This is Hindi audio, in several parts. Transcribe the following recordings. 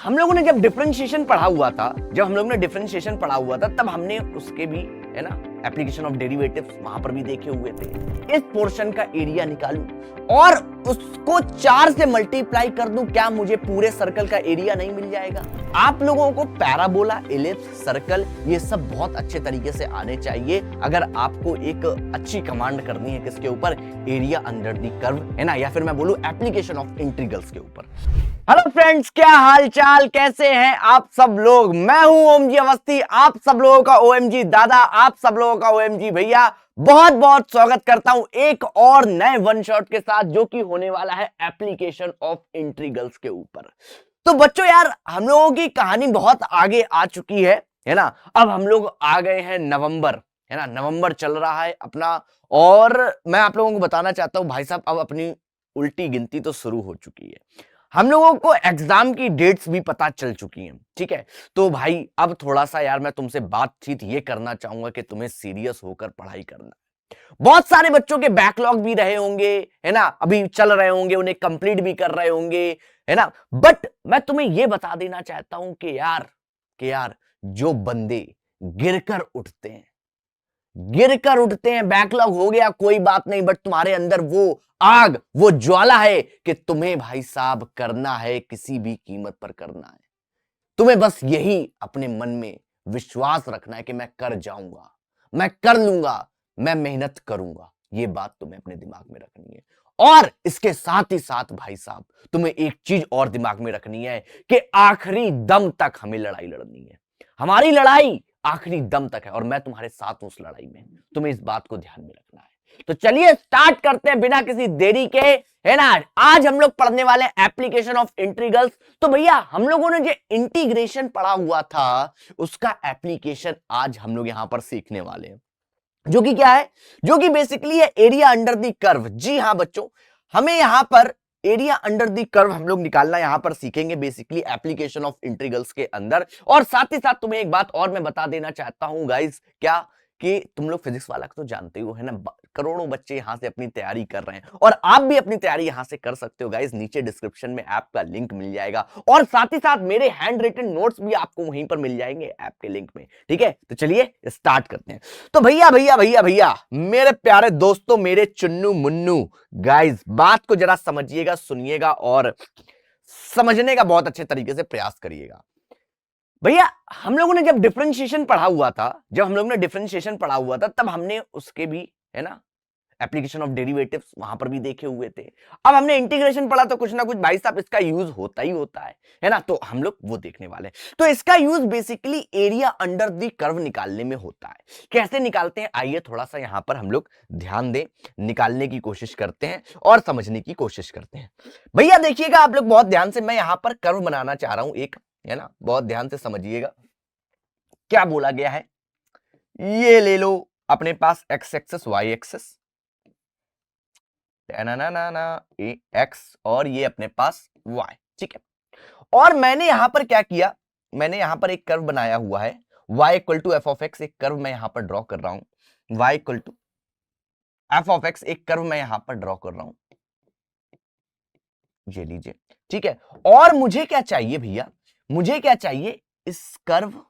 हम लोगों ने जब डिफरेंशिएशन पढ़ा हुआ था तब हमने उसके भी है ना एप्लीकेशन ऑफ डेरिवेटिव्स वहां पर भी देखे हुए थे। इस पोर्शन का एरिया निकालूं और उसको 4 से मल्टीप्लाई कर दूं, क्या मुझे पूरे सर्कल का एरिया नहीं मिल जाएगा? आप लोगों को पैराबोला, इलिप्स, सर्कल ये सब बहुत अच्छे तरीके से आने चाहिए अगर आपको एक अच्छी कमांड करनी है किसके ऊपर, एरिया अंडर द कर्व, है ना, या फिर मैं बोलूं एप्लीकेशन ऑफ इंटीग्रल्स के ऊपर। हेलो फ्रेंड्स, क्या हाल चाल, कैसे हैं आप सब लोग? मैं हूं ओमजी अवस्थी, आप सब लोगों का ओएमजी दादा, आप सब लोगों का ओएमजी भैया। बहुत बहुत स्वागत करता हूं एक और नए वन शॉट के साथ जो कि होने वाला है एप्लीकेशन ऑफ इंटीग्रल्स के ऊपर। तो बच्चों यार, हम लोगों की कहानी बहुत आगे आ चुकी है ना। अब हम लोग आ गए हैं नवंबर, है ना, नवंबर चल रहा है अपना, और मैं आप लोगों को बताना चाहता हूं भाई साहब, अब अपनी उल्टी गिनती तो शुरू हो चुकी है। हम लोगों को एग्जाम की डेट्स भी पता चल चुकी हैं, ठीक है। तो भाई अब थोड़ा सा यार मैं तुमसे बातचीत ये करना चाहूंगा कि तुम्हें सीरियस होकर पढ़ाई करना। बहुत सारे बच्चों के बैकलॉग भी रहे होंगे, है ना, अभी चल रहे होंगे, उन्हें कंप्लीट भी कर रहे होंगे, है ना। बट मैं तुम्हें यह बता देना चाहता हूं कि यार जो बंदे गिरकर उठते हैं, बैकलॉग हो गया कोई बात नहीं, बट तुम्हारे अंदर वो आग, वो ज्वाला है कि तुम्हें भाई साहब करना है, किसी भी कीमत पर करना है। तुम्हें बस यही अपने मन में विश्वास रखना है कि मैं कर जाऊंगा, मैं कर लूंगा, मैं मेहनत करूंगा। ये बात तुम्हें अपने दिमाग में रखनी है। और इसके साथ ही साथ भाई साहब तुम्हें एक चीज और दिमाग में रखनी है कि आखिरी दम तक हमें लड़ाई लड़नी है। हमारी लड़ाई आखिरी दम तक है और मैं तुम्हारे साथ हूं उस लड़ाई में। तुम्हें इस बात को ध्यान में रखना है। तो चलिए स्टार्ट करते हैं बिना किसी देरी के, है ना। आज हम लोग पढ़ने वाले हैं एप्लीकेशन ऑफ इंटीग्रल्स। तो भैया हम लोगों ने जो इंटीग्रेशन पढ़ा हुआ था उसका एप्लीकेशन आज हम लोग यहां पर सीखने वाले हैं, जो कि क्या है, जो कि बेसिकली है एरिया अंडर द कर्व। जी हां बच्चों, हमें यहां पर एरिया अंडर द कर्व हम लोग निकालना यहां पर सीखेंगे बेसिकली एप्लीकेशन ऑफ इंटीग्रल्स के अंदर। और साथ ही साथ तुम्हें एक बात और मैं बता देना चाहता हूं गाइस, क्या कि तुम लोग फिजिक्स वाला तो जानते हो, है ना। करोड़ों बच्चे यहां से अपनी तैयारी कर रहे हैं और आप भी अपनी तैयारी यहां से कर सकते हो गाइस। नीचे डिस्क्रिप्शन में ऐप का लिंक मिल जाएगा और साथ ही साथ मेरे हैंड रिटन नोट्स भी आपको वहीं पर मिल जाएंगे ऐप के लिंक में, ठीक है। तो चलिए स्टार्ट करते हैं। तो भैया भैया भैया भैया मेरे प्यारे दोस्तों, मेरे चुन्नू मुन्नू गाइस, बात को जरा समझिएगा, सुनिएगा और समझने का बहुत अच्छे तरीके से प्रयास करिएगा। भैया हम लोगों ने जब डिफरेंशिएशन पढ़ा हुआ था तब हमने उसके भी, है ना, एप्लीकेशन ऑफ डेरिवेटिव्स वहां पर भी देखे हुए थे। अब हमने इंटीग्रेशन पढ़ा तो कुछ ना कुछ भाई साहब इसका यूज होता ही होता है ना। तो हम लोग वो देखने वाले हैं। तो इसका use basically area under the curve निकालने में होता है। कैसे निकालते हैं, आइए थोड़ा सा यहां पर हम लोग ध्यान दें, निकालने की कोशिश करते हैं और समझने की कोशिश करते हैं। भैया देखिएगा आप लोग बहुत ध्यान से, मैं यहां पर कर्व बनाना चाह रहा हूं एक, है ना, बहुत ध्यान से समझिएगा क्या बोला गया है। ये ले लो अपने पास X axis, Y axis, X, और ये अपने पास वाई, ठीक है। और मैंने यहां पर क्या किया, मैंने यहां पर एक कर्व बनाया हुआ है, y equal to F of X, एक कर्व मैं यहां पर ड्रॉ कर रहा हूं, y equal to F of X, एक कर्व मैं यहां पर ड्रॉ कर रहा हूं, ये लीजिए, ठीक है। और मुझे क्या चाहिए भैया, मुझे क्या चाहिए, इस कर्व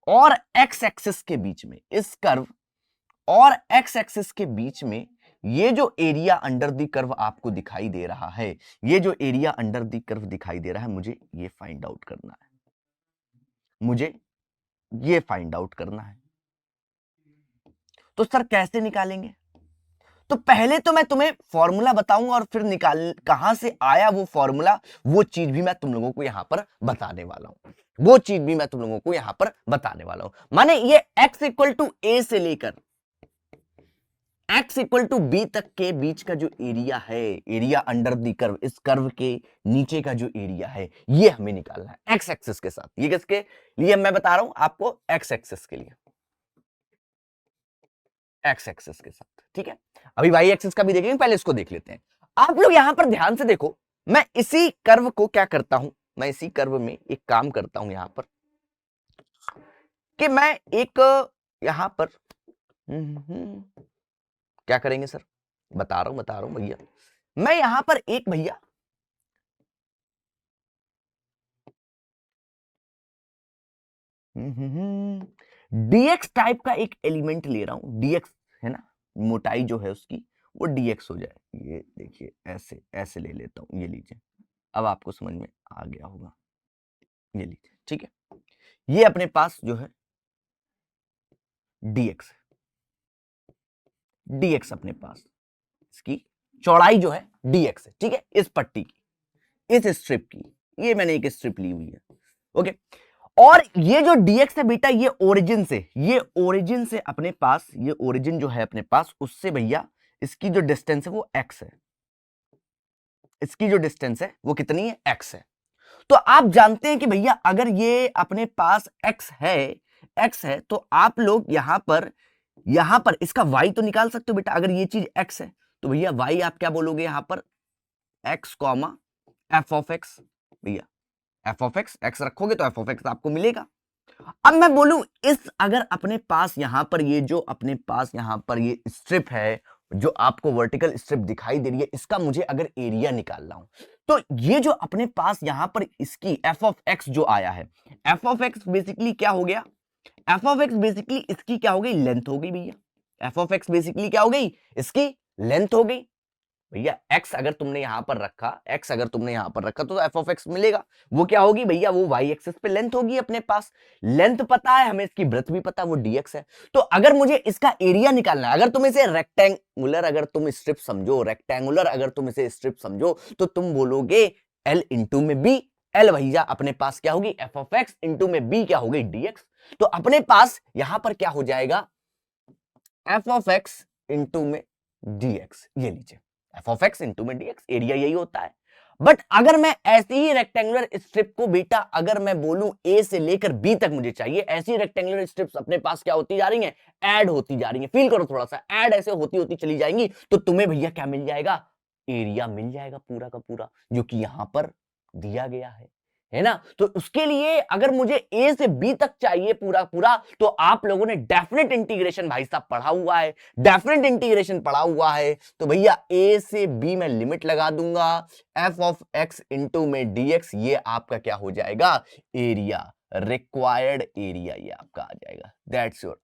और एक्स एक्सिस के बीच में, इस कर्व और एक्स एक्सिस के बीच में ये जो एरिया अंडर द कर्व आपको दिखाई दे रहा है, ये जो एरिया अंडर द कर्व दिखाई दे रहा है, मुझे ये फाइंड आउट करना है, मुझे ये फाइंड आउट करना है। तो सर कैसे निकालेंगे? तो पहले तो मैं तुम्हें फॉर्मूला बताऊंगा और फिर निकाल कहां से आया वो फॉर्मूला, वो चीज भी मैं तुम लोगों को यहां पर बताने वाला हूं, वो चीज भी मैं तुम लोगों को यहां पर बताने वाला हूं। माने ये x इक्वल टू ए से लेकर x इक्वल टू बी तक के बीच का जो एरिया है, एरिया अंडर द कर्व, इस कर्व के नीचे का जो एरिया है, ये हमें निकालना है x एक्सिस के साथ। ये किसके लिए मैं बता रहा हूं आपको, x एक्सिस के लिए, x एक्सिस के साथ, ठीक है। अभी y एक्सिस का भी देखेंगे, पहले इसको देख लेते हैं। आप लोग यहां पर ध्यान से देखो, मैं इसी कर्व को क्या करता हूं, मैं इसी कर्व में एक काम करता हूं यहां पर, कि मैं एक यहां पर क्या करेंगे सर, बता रहा हूं भैया, मैं यहां पर एक भैया डीएक्स टाइप का एक एलिमेंट ले रहा हूं, डीएक्स है ना, मोटाई जो है उसकी वो डीएक्स हो जाए। ये देखिए ऐसे ऐसे ले लेता हूं, ये लीजिए, अब आपको समझ में आ गया होगा, ये लीजिए, ठीक है। ये अपने पास जो है डीएक्स है, डीएक्स अपने पास इसकी चौड़ाई जो है डीएक्स है, ठीक है, इस पट्टी की, इस स्ट्रिप की, ये मैंने एक स्ट्रिप ली हुई है, ओके। और ये जो dx है बेटा, ये ओरिजिन से, ये ओरिजिन से अपने पास, ये ओरिजिन जो है अपने पास उससे भैया इसकी जो डिस्टेंस है वो x है, इसकी जो डिस्टेंस है वो कितनी है, x है। तो आप जानते हैं कि भैया अगर ये अपने पास x है तो आप लोग यहां पर इसका y तो निकाल सकते हो बेटा। अगर ये चीज x है तो भैया y आप क्या बोलोगे यहां पर, x comma F of x, भैया एफ ऑफ एक्स रखोगे तो एफ ऑफ एक्स आपको मिलेगा। अब मैं बोलूं इस, अगर अपने पास यहां पर ये जो अपने पास यहां पर ये स्ट्रिप है जो आपको वर्टिकल स्ट्रिप दिखाई दे रही है, इसका मुझे अगर एरिया निकालना हो तो ये जो अपने पास यहां पर इसकी एफ ऑफ एक्स जो आया है, एफ ऑफ एक्स बेसिकली क्या हो गया, एफ ऑफ एक्स बेसिकली इसकी क्या हो गई, लेंथ हो गई भैया। एफ ऑफ एक्स बेसिकली क्या हो गई, इसकी लेंथ हो गई भैया। x अगर तुमने यहां पर रखा, x अगर तुमने यहां पर रखा तो f ऑफ x मिलेगा। वो क्या होगी भैया, वो y एक्सिस पे लेंथ होगी अपने पास। लेंथ पता है हमें, इसकी ब्रेथ भी पता है, वो dx है। तो अगर मुझे इसका एरिया निकालना है, अगर तुम इसे रेक्टेंगुलर, अगर तुम स्ट्रिप समझो, रेक्टेंगुलर अगर तुम इसे स्ट्रिप समझो तो तुम बोलोगे l इंटू में b। l भैया अपने पास क्या होगी, f ऑफ x इंटू में b क्या होगी, dx। तो अपने पास यहां पर क्या हो जाएगा, f ऑफ x इंटू में dx, ये लीजिए एफ ऑफ एक्स इंटू में डीएक्स, एरिया यही होता है। बट अगर मैं ऐसी ही रेक्टेंगुलर स्ट्रिप को बेटा, अगर मैं बोलूं ए से लेकर बी तक मुझे चाहिए, ऐसी रेक्टेंगुलर स्ट्रिप्स अपने पास क्या होती जा रही हैं, ऐड होती जा रही हैं। फील करो थोड़ा सा, ऐड ऐसे होती होती चली जाएंगी तो तुम्हें भैया क्या मिल जाएगा, एरिया मिल जाएगा पूरा का पूरा, जो कि यहां पर दिया गया है ना। तो उसके लिए अगर मुझे ए से बी तक चाहिए पूरा पूरा, तो आप लोगों ने डेफिनेट इंटीग्रेशन भाई साहब पढ़ा हुआ है, डेफिनेट इंटीग्रेशन पढ़ा हुआ है। तो भैया ए से बी में लिमिट लगा दूंगा, एफ ऑफ एक्स इंटू में डीएक्स, ये आपका क्या हो जाएगा, एरिया, रिक्वायर्ड एरिया, ये आपका आ जाएगा। That's your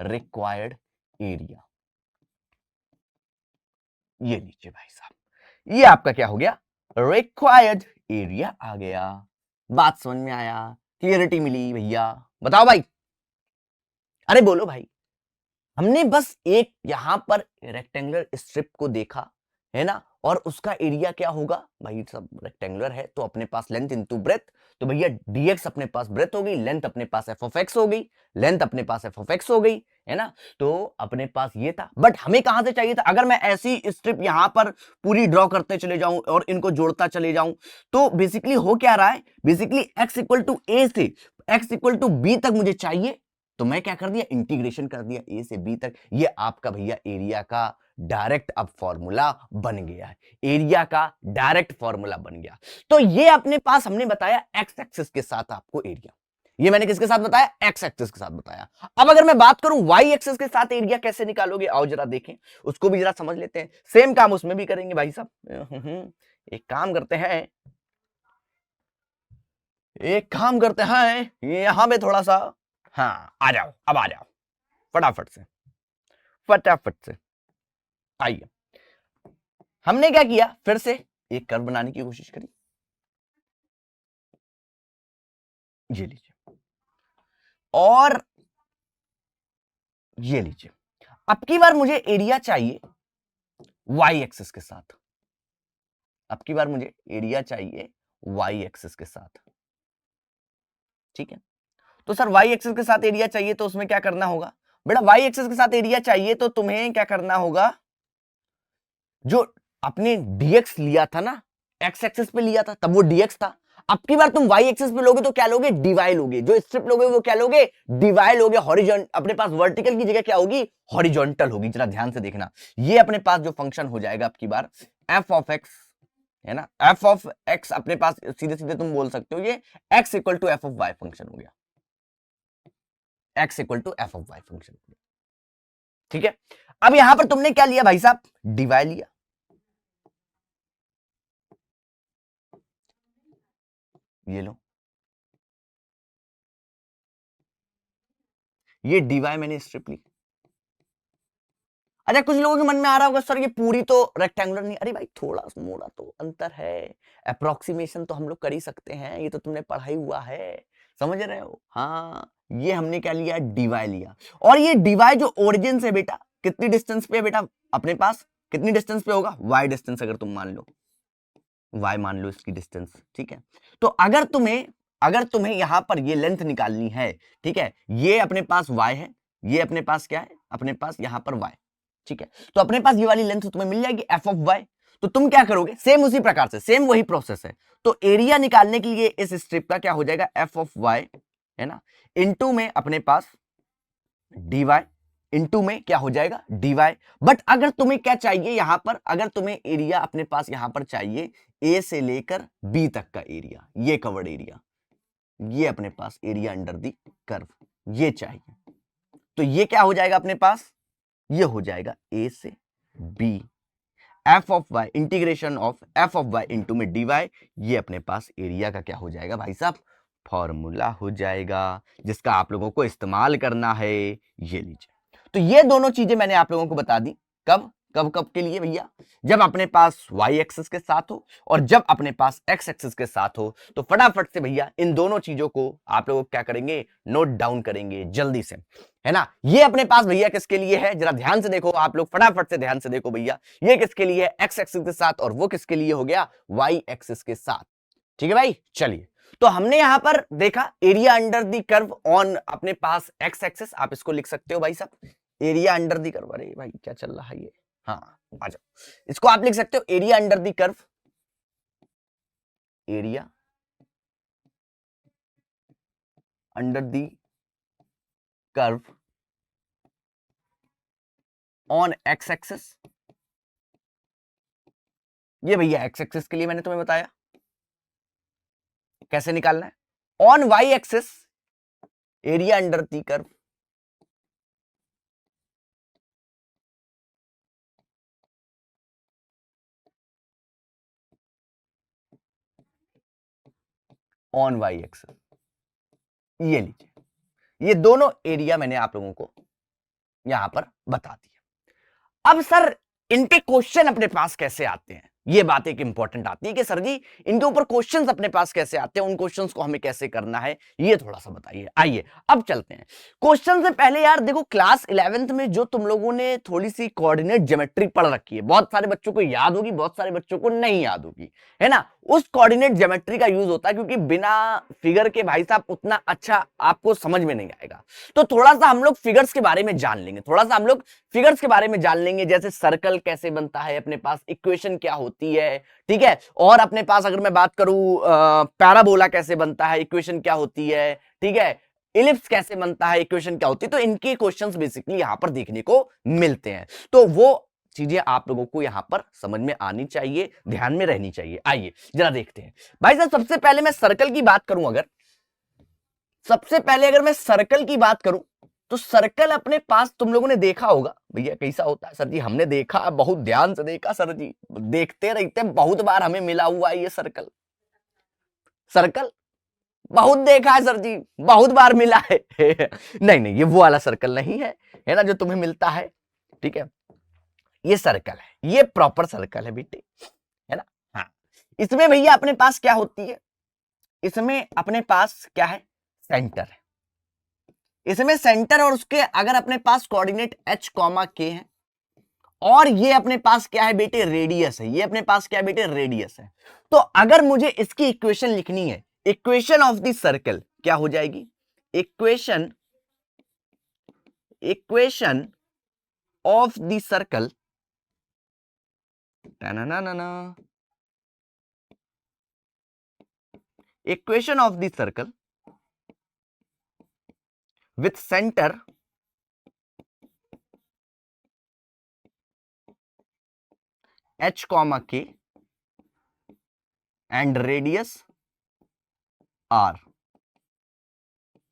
required area. ये लीजिए भाई साहब, ये आपका क्या हो गया, रिक्वायर्ड एरिया आ गया। बात समझ में आया, क्लियरिटी मिली भैया, बताओ भाई, अरे बोलो भाई। हमने बस एक यहां पर रेक्टेंगुलर स्ट्रिप को देखा है ना, और उसका एरिया क्या होगा भाई, सब रेक्टेंगुलर है तो अपने पास लेंथ इनटू ब्रेथ, तो भैया डीएक्स अपने पास ब्रेथ हो गई, लेंथ अपने पास एफ ऑफ एक्स हो गई, लेंथ अपने पास एफ ऑफ एक्स हो गई, है ना। तो अपने पास ये था, बट हमें कहां से चाहिए था, अगर मैं ऐसी स्ट्रिप यहां पर पूरी ड्रॉ करते चले जाऊं और इनको जोड़ता चले जाऊं, तो बेसिकली हो क्या रहा है, बेसिकली एक्स इक्वल टू ए से एक्स इक्वल टू बी तक मुझे चाहिए, तो मैं क्या कर दिया, इंटीग्रेशन कर दिया ए से बी तक। ये आपका भैया एरिया का डायरेक्ट अब फॉर्मूला बन गया है, एरिया का डायरेक्ट फॉर्मूला बन गया। तो ये अपने पास हमने बताया एक्स एक्सिस के साथ आपको एरिया, ये मैंने किसके साथ बताया, एक्स एक्सिस के साथ बताया। अब अगर मैं बात करूं वाई एक्सिस के साथ एरिया कैसे निकालोगे, आओ जरा देखें, उसको भी जरा समझ लेते हैं। सेम काम उसमें भी करेंगे भाई साहब। एक काम करते हैं, एक काम करते हैं, यहां पे थोड़ा सा, हाँ आ जाओ, अब आ जाओ फटाफट से, फटाफट से आइए। हमने क्या किया, फिर से एक कर्व बनाने की कोशिश करी, ये लीजिए, और ये लीजिए। अब की बार मुझे एरिया चाहिए वाई एक्सिस के साथ, अब की बार मुझे एरिया चाहिए वाई एक्सिस के साथ, ठीक है। तो सर वाई एक्सिस के साथ एरिया चाहिए तो उसमें क्या करना होगा बेटा, वाई एक्सिस के साथ एरिया चाहिए तो तुम्हें क्या करना होगा, जो आपने dx लिया था ना, x एक्सिस पे लिया था तब वो dx था, अब की बार तुम y एक्सिस पे लोगे तो क्या लोगे, dy लोगे, जो स्ट्रिप लोगे वो क्या लोगे, dy लोगे। हॉरिजॉन्टल अपने पास वर्टिकल की जगह क्या होगी, हॉरिजॉन्टल होगी, जरा ध्यान से देखना। ये अपने पास जो फंक्शन हो जाएगा अब की बार f ऑफ x, है ना, f ऑफ x अपने पास सीधे सीधे तुम बोल सकते हो ये x equal to f of y function हो गया, x equal to f of y function हो गया, ठीक है। अब यहां पर तुमने क्या लिया भाई साहब, dy लिया, ये लो, ये dy मैंने स्ट्रिप ली। अच्छा, कुछ लोगों के मन में आ रहा होगा सर ये पूरी तो रेक्टेंगुलर नहीं, अरे भाई थोड़ा मोड़ा तो अंतर है, अप्रोक्सीमेशन तो हम लोग कर ही सकते हैं, ये तो तुमने पढ़ाई हुआ है, समझ रहे हो। हाँ, ये हमने क्या लिया, डीवाई लिया। और ये डीवाई जो ओरिजिन से बेटा कितनी डिस्टेंस पे है बेटा अपने पास, कितनी डिस्टेंस पे होगा, वाई डिस्टेंस अगर तुम मान लो, वाई मान लो इसकी डिस्टेंस, ठीक है। तो अगर तुम्हें यहां पर ये लेंथ निकालनी है, ठीक है, ये अपने पास y है, ये अपने पास क्या है, अपने पास यहां पर y, ठीक है। तो अपने पास ये वाली लेंथ तुम्हें मिल जाएगी f ऑफ y। तो तुम क्या करोगे, सेम उसी प्रकार से, सेम वही प्रोसेस है। तो एरिया निकालने के लिए इस स्ट्रिप का क्या हो जाएगा, f ऑफ y है ना, इनटू में अपने पास dy, इनटू में क्या हो जाएगा dy। बट अगर तुम्हें क्या चाहिए यहां पर, अगर तुम्हें एरिया अपने पास यहां पर चाहिए a से लेकर b तक का एरिया, ये कवर्ड एरिया, ये अपने पास एरिया अंडर दी कर्व, ये चाहिए। तो ये क्या हो जाएगा अपने पास, ये हो जाएगा a से b f of y integration of f of y into में dy, ये अपने पास एरिया का क्या हो जाएगा भाई साहब, फॉर्मूला हो जाएगा, जिसका आप लोगों को इस्तेमाल करना है। ये लीजिए, तो ये दोनों चीजें मैंने आप लोगों को बता दी। कब कब कब के लिए भैया, जब अपने पास y एक्सिस के साथ हो और जब अपने पास x एक्सिस के साथ हो। तो फटाफट से भैया इन दोनों चीजों को आप लोग क्या करेंगे, नोट डाउन करेंगे जल्दी से, है ना। ये अपने पास भैया किसके लिए है, जरा ध्यान से देखो आप लोग, फटाफट से ध्यान से देखो भैया, ये किसके लिए है, x एक्सिस के साथ, और वो किसके लिए हो गया, y एक्सिस के साथ, ठीक है भाई। चलिए, तो हमने यहां पर देखा area under the curve on अपने पास x एक्सिस, आप इसको लिख सकते हो भाई साहब, एरिया अंडर दी कर्व, अरे भाई क्या चल रहा है ये, हाँ आ जाओ, इसको आप लिख सकते हो area under the curve, area under the curve on x axis. ये भैया x एक्सिस के लिए मैंने तुम्हें बताया कैसे निकालना है, on y axis area under the curve on y axis, ये लीजिए, ये दोनों एरिया मैंने आप लोगों को यहां पर बता दिया। अब सर इनके क्वेश्चन अपने पास कैसे आते हैं, ये बात एक इंपॉर्टेंट आती है कि सर जी इनके ऊपर क्वेश्चंस अपने पास कैसे आते हैं, उन क्वेश्चंस को हमें कैसे करना है, ये थोड़ा सा बताइए। आइए अब चलते हैं क्वेश्चन से पहले। यार देखो, क्लास 11th में जो तुम लोगों ने थोड़ी सी कोऑर्डिनेट ज्योमेट्री पढ़ रखी है, बहुत सारे बच्चों को याद होगी, बहुत सारे बच्चों को नहीं याद होगी, है ना। उस कोऑर्डिनेट ज्योमेट्री का यूज होता है, क्योंकि बिना फिगर के भाई साहब उतना अच्छा आपको समझ में नहीं आएगा। तो थोड़ा सा हम लोग फिगर्स के बारे में जान लेंगे, थोड़ा सा हम लोग फिगर्स के बारे में जान लेंगे, जैसे सर्कल कैसे बनता है, अपने पास इक्वेशन क्या होती है, ठीक है। और अपने पास अगर मैं बात करूं पैराबोला कैसे बनता है, इक्वेशन क्या होती है, ठीक है। इलिप्स कैसे बनता है, इक्वेशन क्या होती है। तो इनके क्वेश्चंस बेसिकली यहां पर देखने को मिलते हैं, तो वो चीजें आप लोगों को यहां पर समझ में आनी चाहिए, ध्यान में रहनी चाहिए। आइए जरा देखते हैं भाई साहब, सबसे पहले मैं सर्कल की बात करूं, सबसे पहले अगर मैं सर्कल की बात करूं, तो सर्कल अपने पास तुम लोगों ने देखा होगा भैया कैसा होता है। सर जी हमने देखा, बहुत ध्यान से देखा सर जी, देखते रहते बहुत बार हमें मिला हुआ है ये सर्कल, सर्कल बहुत देखा है सर जी, बहुत बार मिला है नहीं नहीं, ये वो वाला सर्कल नहीं है, है ना, जो तुम्हें मिलता है, ठीक है। ये सर्कल है, ये प्रॉपर सर्कल है बेटे, है ना। हाँ, इसमें भैया अपने पास क्या होती है, इसमें अपने पास क्या है, सेंटर है, इसमें सेंटर, और उसके अगर अपने पास कोऑर्डिनेट h, k है, और ये अपने पास क्या है बेटे, रेडियस है, ये अपने पास क्या है बेटे, रेडियस है। तो अगर मुझे इसकी इक्वेशन लिखनी है, इक्वेशन ऑफ द सर्कल क्या हो जाएगी, equation of the circle, equation of the circle with centre h, k and radius r,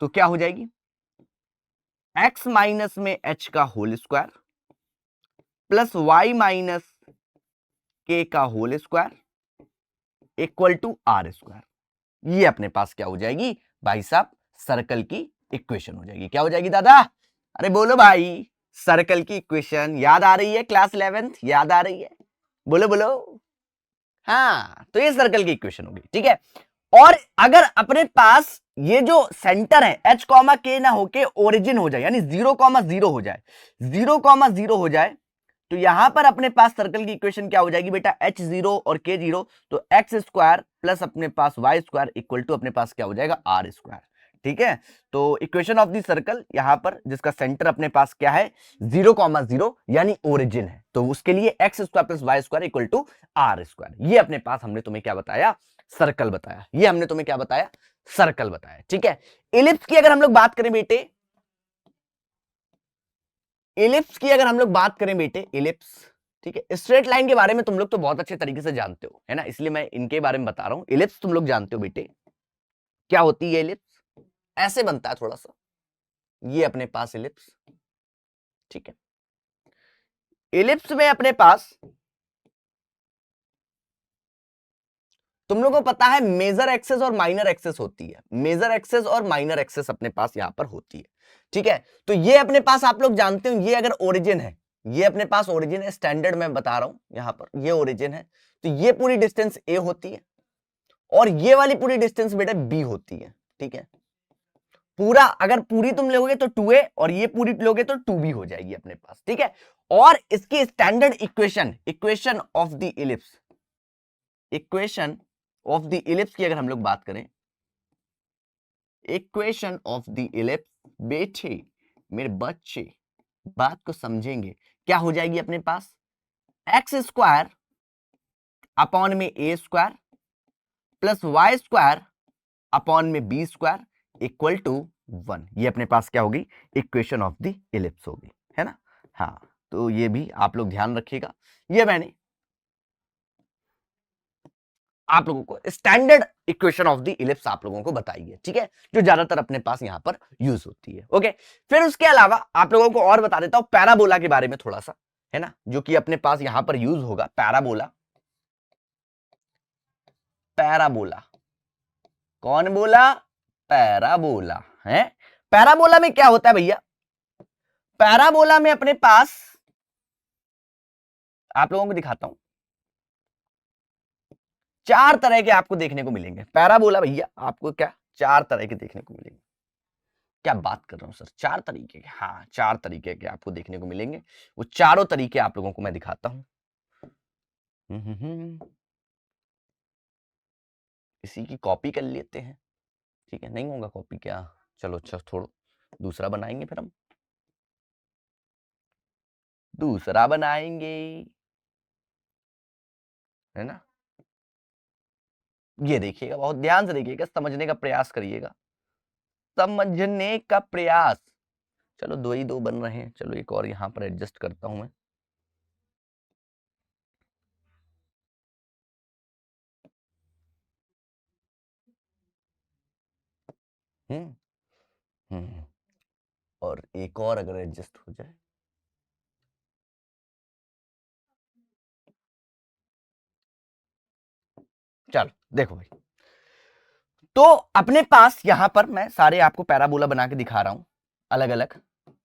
तो क्या हो जाएगी, x माइनस में h का whole square plus y minus k का whole square equal to r square. ये अपने पास क्या हो जाएगी भाई साहब, सर्कल की इक्वेशन हो जाएगी। क्या हो जाएगी दादा, अरे बोलो भाई, सर्कल की इक्वेशन याद आ रही है? क्लास 11th याद आ रही है? बोलो बोलो। हाँ, तो ये सर्कल की इक्वेशन होगी, ठीक है। और अगर अपने पास ये जो सेंटर है h कॉमा के ना होके ओरिजिन हो जाए, यानी 0,0 हो जाए, 0,0 हो जाए, तो यहां पर अपने पास सर्कल की इक्वेशन क्या हो जाएगी बेटा? h0 और k0, तो एक्स स्क्वायर प्लस अपने पास वाई स्क्वायर इक्वल टू अपने पास क्या हो जाएगा? आर स्क्वायर, ठीक है। तो इक्वेशन ऑफ द सर्कल यहां पर जिसका सेंटर अपने पास क्या है? 0,0 यानी ओरिजिन है, तो उसके लिए X square plus Y square equal to R square. ये अपने पास हमने तुम्हें क्या बताया? सर्कल बताया। ये हमने तुम्हें क्या बताया? सर्कल बताया, ठीक है। इलिप्स की अगर हम लोग बात करें बेटे, इलिप्स की अगर हम लोग बात करें बेटे, इलिप्स, ठीक है। स्ट्रेट लाइन के बारे में तुम लोग तो बहुत अच्छे तरीके से जानते हो, है ना, इसलिए मैं इनके बारे में बता रहा हूं। इलिप्स तुम लोग जानते हो बेटे, क्या होती है इलिप्स? ऐसे बनता है थोड़ा सा, ये अपने पास इलिप्स, ठीक है। इलिप्स में अपने पास तुम लोगों को पता है मेजर एक्सेस और माइनर एक्सेस होती है, मेजर एक्सेस और माइनर एक्सेस अपने पास यहां पर होती है, ठीक है। तो ये अपने पास आप लोग जानते हो, ये अगर ओरिजिन है, ये अपने पास ओरिजिन है, स्टैंडर्ड मैं बता रहा हूं, यहां पर ये ओरिजिन है, तो ये पूरी डिस्टेंस ए होती है और ये वाली पूरी डिस्टेंस बेटा बी होती है, ठीक है। पूरा अगर पूरी तुम लोगे तो 2a और ये पूरी लोगे तो 2b हो जाएगी अपने पास, ठीक है। और इसकी standard equation, equation of the ellipse, equation of the ellipse की अगर हम लोग बात करें, इक्वेशन ऑफ द इलिप्स बेटे, मेरे बच्चे बात को समझेंगे, क्या हो जाएगी अपने पास? एक्स स्क्वायर अपॉन में ए square plus Y square upon में बी स्क्वायर इक्वल टू 1। ये अपने पास क्या होगी? इक्वेशन ऑफ द इलिप्स होगी, है ना। हाँ, तो ये भी आप लोग ध्यान रखिएगा। ये मैंने आप लोगों को standard equation of the ellipse आप लोगों को बताई है, ठीक है, जो ज्यादातर अपने पास यहां पर यूज होती है। ओके, फिर उसके अलावा आप लोगों को और बता देता हूं पैराबोला के बारे में थोड़ा सा, है ना, जो कि अपने पास यहां पर यूज होगा। पैराबोला, पैराबोला कौन बोला? पैराबोला है। पैराबोला में क्या होता है भैया? पैराबोला में अपने पास आप लोगों को दिखाता हूं, चार तरह के आपको देखने को मिलेंगे। पैराबोला भैया आपको क्या चार तरह के देखने को मिलेंगे? क्या बात कर रहा हूं सर, चार तरीके के? हाँ, चार तरीके के आपको देखने को मिलेंगे। वो चारों तरीके आप लोगों को मैं दिखाता हूं। इसी की कॉपी कर लेते हैं, ठीक है। नहीं होगा कॉपी क्या? चलो अच्छा, छोड़ो, दूसरा बनाएंगे, फिर हम दूसरा बनाएंगे, है ना। ये देखिएगा, बहुत ध्यान से देखिएगा, समझने का प्रयास करिएगा, समझने का प्रयास। चलो दो ही दो बन रहे हैं, चलो एक और यहां पर एडजस्ट करता हूं मैं। हम्म हम्म और एक और अगर एडजस्ट हो जाए, चलो देखो भाई, तो अपने पास यहां पर मैं सारे आपको पैराबोला बना के दिखा रहा हूं अलग अलग,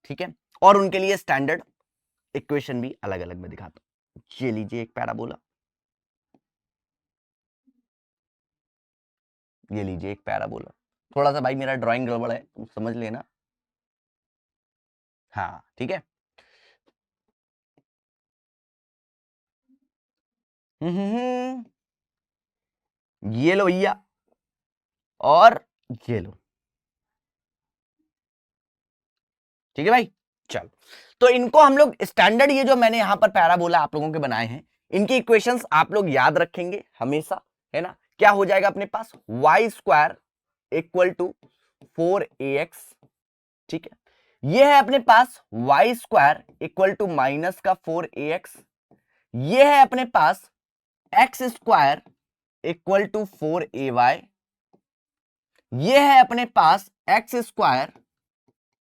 ठीक है, और उनके लिए स्टैंडर्ड इक्वेशन भी अलग अलग मैं दिखाता हूं। ये लीजिए एक पैराबोला, ये लीजिए एक पैराबोला। थोड़ा सा भाई मेरा ड्राइंग गड़बड़ है, तुम समझ लेना। हाँ ठीक है। ये लो भैया, और ये लो, ठीक है भाई। चलो, तो इनको हम लोग स्टैंडर्ड, ये जो मैंने यहां पर पैराबोला आप लोगों के बनाए हैं, इनकी इक्वेशंस आप लोग याद रखेंगे हमेशा, है ना। क्या हो जाएगा अपने पास? Y square equal to 4ax, ठीक है। ये है अपने पास y square equal to minus का 4ax। ये है अपने पास x square equal to 4ay। ये है अपने पास x square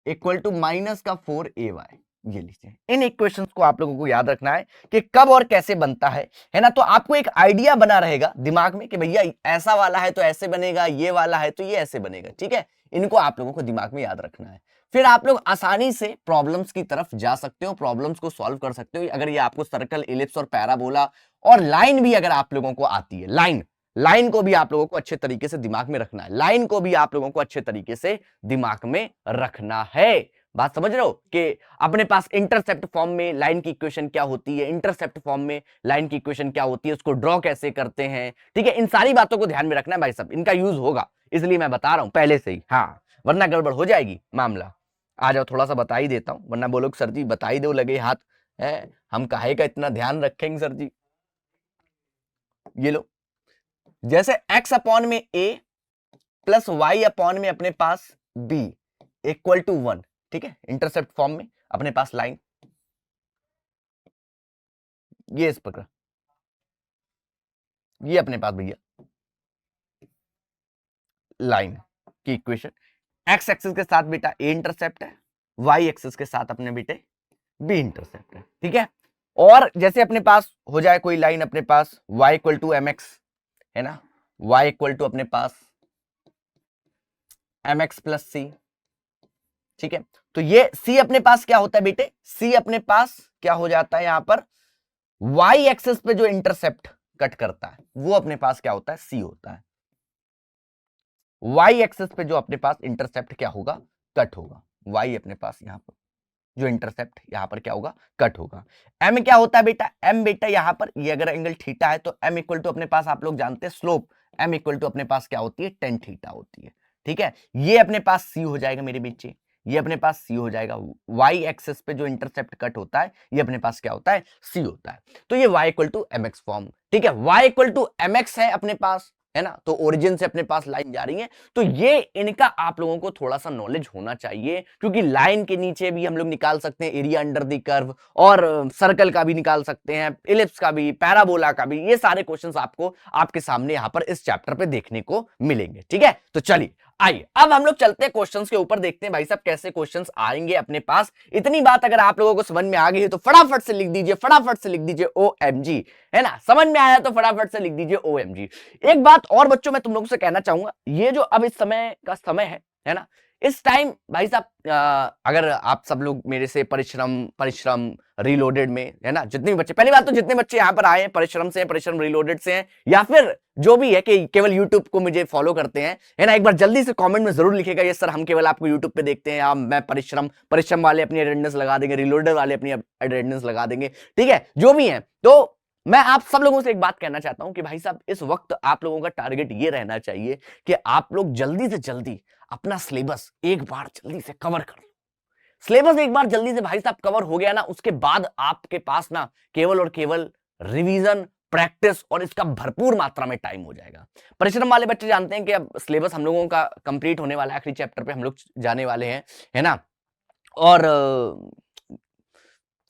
equal to minus का 4ay। ये लीजिए, इन इक्वेशंस को आप लोगों को याद रखना है कि कब और कैसे बनता है ना। तो आपको एक आइडिया बना रहेगा दिमाग में कि भैया ऐसा वाला है तो ऐसे बनेगा, ये वाला है तो ये ऐसे बनेगा, ठीक है। इनको आप लोगों को दिमाग में याद रखना है, फिर आप लोग आसानी से प्रॉब्लम्स की तरफ जा सकते हो, प्रॉब्लम्स को सॉल्व कर सकते हो। अगर ये आपको सर्कल, इलिप्स और पैराबोला और लाइन भी अगर आप लोगों को आती है, लाइन को भी आप लोगों को अच्छे तरीके से दिमाग में रखना है, लाइन को भी आप लोगों को अच्छे तरीके से दिमाग में रखना है। बात समझ रहे हो कि अपने पास इंटरसेप्ट फॉर्म में लाइन की इक्वेशन क्या होती है, इंटरसेप्ट फॉर्म में लाइन की इक्वेशन क्या होती है, उसको ड्रॉ कैसे करते हैं, ठीक है। इन सारी बातों को ध्यान में रखना है भाई साहब, इनका यूज होगा, इसलिए मैं बता रहा हूं पहले से ही, हाँ, वरना गड़बड़ हो जाएगी मामला। आ जाओ, थोड़ा सा बता ही देता हूं, वरना बोलो सर जी बता ही दो, लगे हाथ है, हम काहे का इतना ध्यान रखेंगे सर जी। ये लो, जैसे x अपॉन में a प्लस y अपॉन में अपने पास b इक्वल टू 1, ठीक है, इंटरसेप्ट फॉर्म में अपने पास लाइन, ये इस प्रकार, ये अपने पास भैया लाइन की इक्वेशन, x एक्सिस के साथ बेटा a इंटरसेप्ट है, y एक्सिस के साथ अपने बेटे b इंटरसेप्ट है, ठीक है। और जैसे अपने पास हो जाए कोई लाइन, अपने पास y इक्वल टू mx है ना, y इक्वल टू अपने पास mx प्लस सी, ठीक है। तो ये c अपने पास क्या होता है बेटे, c अपने पास क्या हो जाता है यहां पर, y एक्सिस पे जो इंटरसेप्ट कट करता है वो अपने पास क्या होता है, c होता है। y एक्सिस पे जो अपने पास इंटरसेप्ट क्या होगा, कट होगा, y अपने पास यहां पर जो इंटरसेप्ट यहां पर क्या होगा, कट होगा। m क्या होता है बेटा, m बेटा यहां पर ये अगर एंगल थीटा है तो m इक्वल टू अपने पास आप लोग जानते हैं स्लोप, m इक्वल टू अपने पास क्या होती है, टेन थीटा होती है, ठीक है। ये अपने पास c हो जाएगा मेरे बच्चे, ये अपने पास c हो जाएगा। y एक्सिस पे जो इंटरसेप्ट कट होता है ये अपने पास क्या होता है, c होता है। तो ये y equal to mx form, ठीक है, y इक्वल टू mx है अपने पास, है ना। तो ओरिजिन से अपने पास लाइन जा रही है, तो ये इनका आप लोगों को थोड़ा सा नॉलेज होना चाहिए, क्योंकि लाइन के नीचे भी हम लोग निकाल सकते हैं एरिया अंडर द कर्व, और सर्कल का भी निकाल सकते हैं, इलिप्स का भी, पैराबोला का भी। ये सारे क्वेश्चंस आपको आपके सामने यहां पर इस चैप्टर पे देखने को मिलेंगे, ठीक है। तो चलिए आइए अब हम लोग चलते हैं क्वेश्चंस के ऊपर, देखते हैं भाई साहब कैसे क्वेश्चंस आएंगे अपने पास। इतनी बात अगर आप लोगों को समझ में आ गई है तो फटाफट से लिख दीजिए, फटाफट से लिख दीजिए OMG, है ना। समझ में आया तो फटाफट से लिख दीजिए OMG। एक बात और बच्चों मैं तुम लोगों से कहना चाहूंगा, ये जो अब इस समय का समय है ना, इस टाइम भाई साहब अगर आप सब लोग मेरे से परिश्रम रीलोडेड में, है ना, जितने भी बच्चे, पहली बात तो जितने बच्चे यहाँ पर आए हैं परिश्रम से हैं, परिश्रम रीलोडेड से हैं, या फिर जो भी है कि केवल यूट्यूब को मुझे फॉलो करते हैं, है ना, एक बार जल्दी से कमेंट में जरूर लिखेगा ये सर हम केवल आपको यूट्यूब पे देखते हैं, मैं परिश्रम वाले अपनी अटेंडेंस लगा देंगे, रीलोडेड वाले अपनी अटेंडेंस लगा देंगे, ठीक है, जो भी है। तो मैं आप सब लोगों से एक बात कहना चाहता हूं कि भाई साहब इस वक्त आप लोगों का टारगेट ये रहना चाहिए कि आप लोग जल्दी से जल्दी अपना सिलेबस एक बार जल्दी से कवर कर लो। सिलेबस एक बार जल्दी से भाई साहब कवर हो गया ना, उसके बाद आपके पास ना केवल और केवल रिवीजन, प्रैक्टिस और इसका भरपूर मात्रा में टाइम हो जाएगा। परिश्रम वाले बच्चे जानते हैं कि अब सिलेबस हम लोगों का कंप्लीट होने वाला है, आखिरी चैप्टर पे हम लोग जाने वाले हैं, है ना। और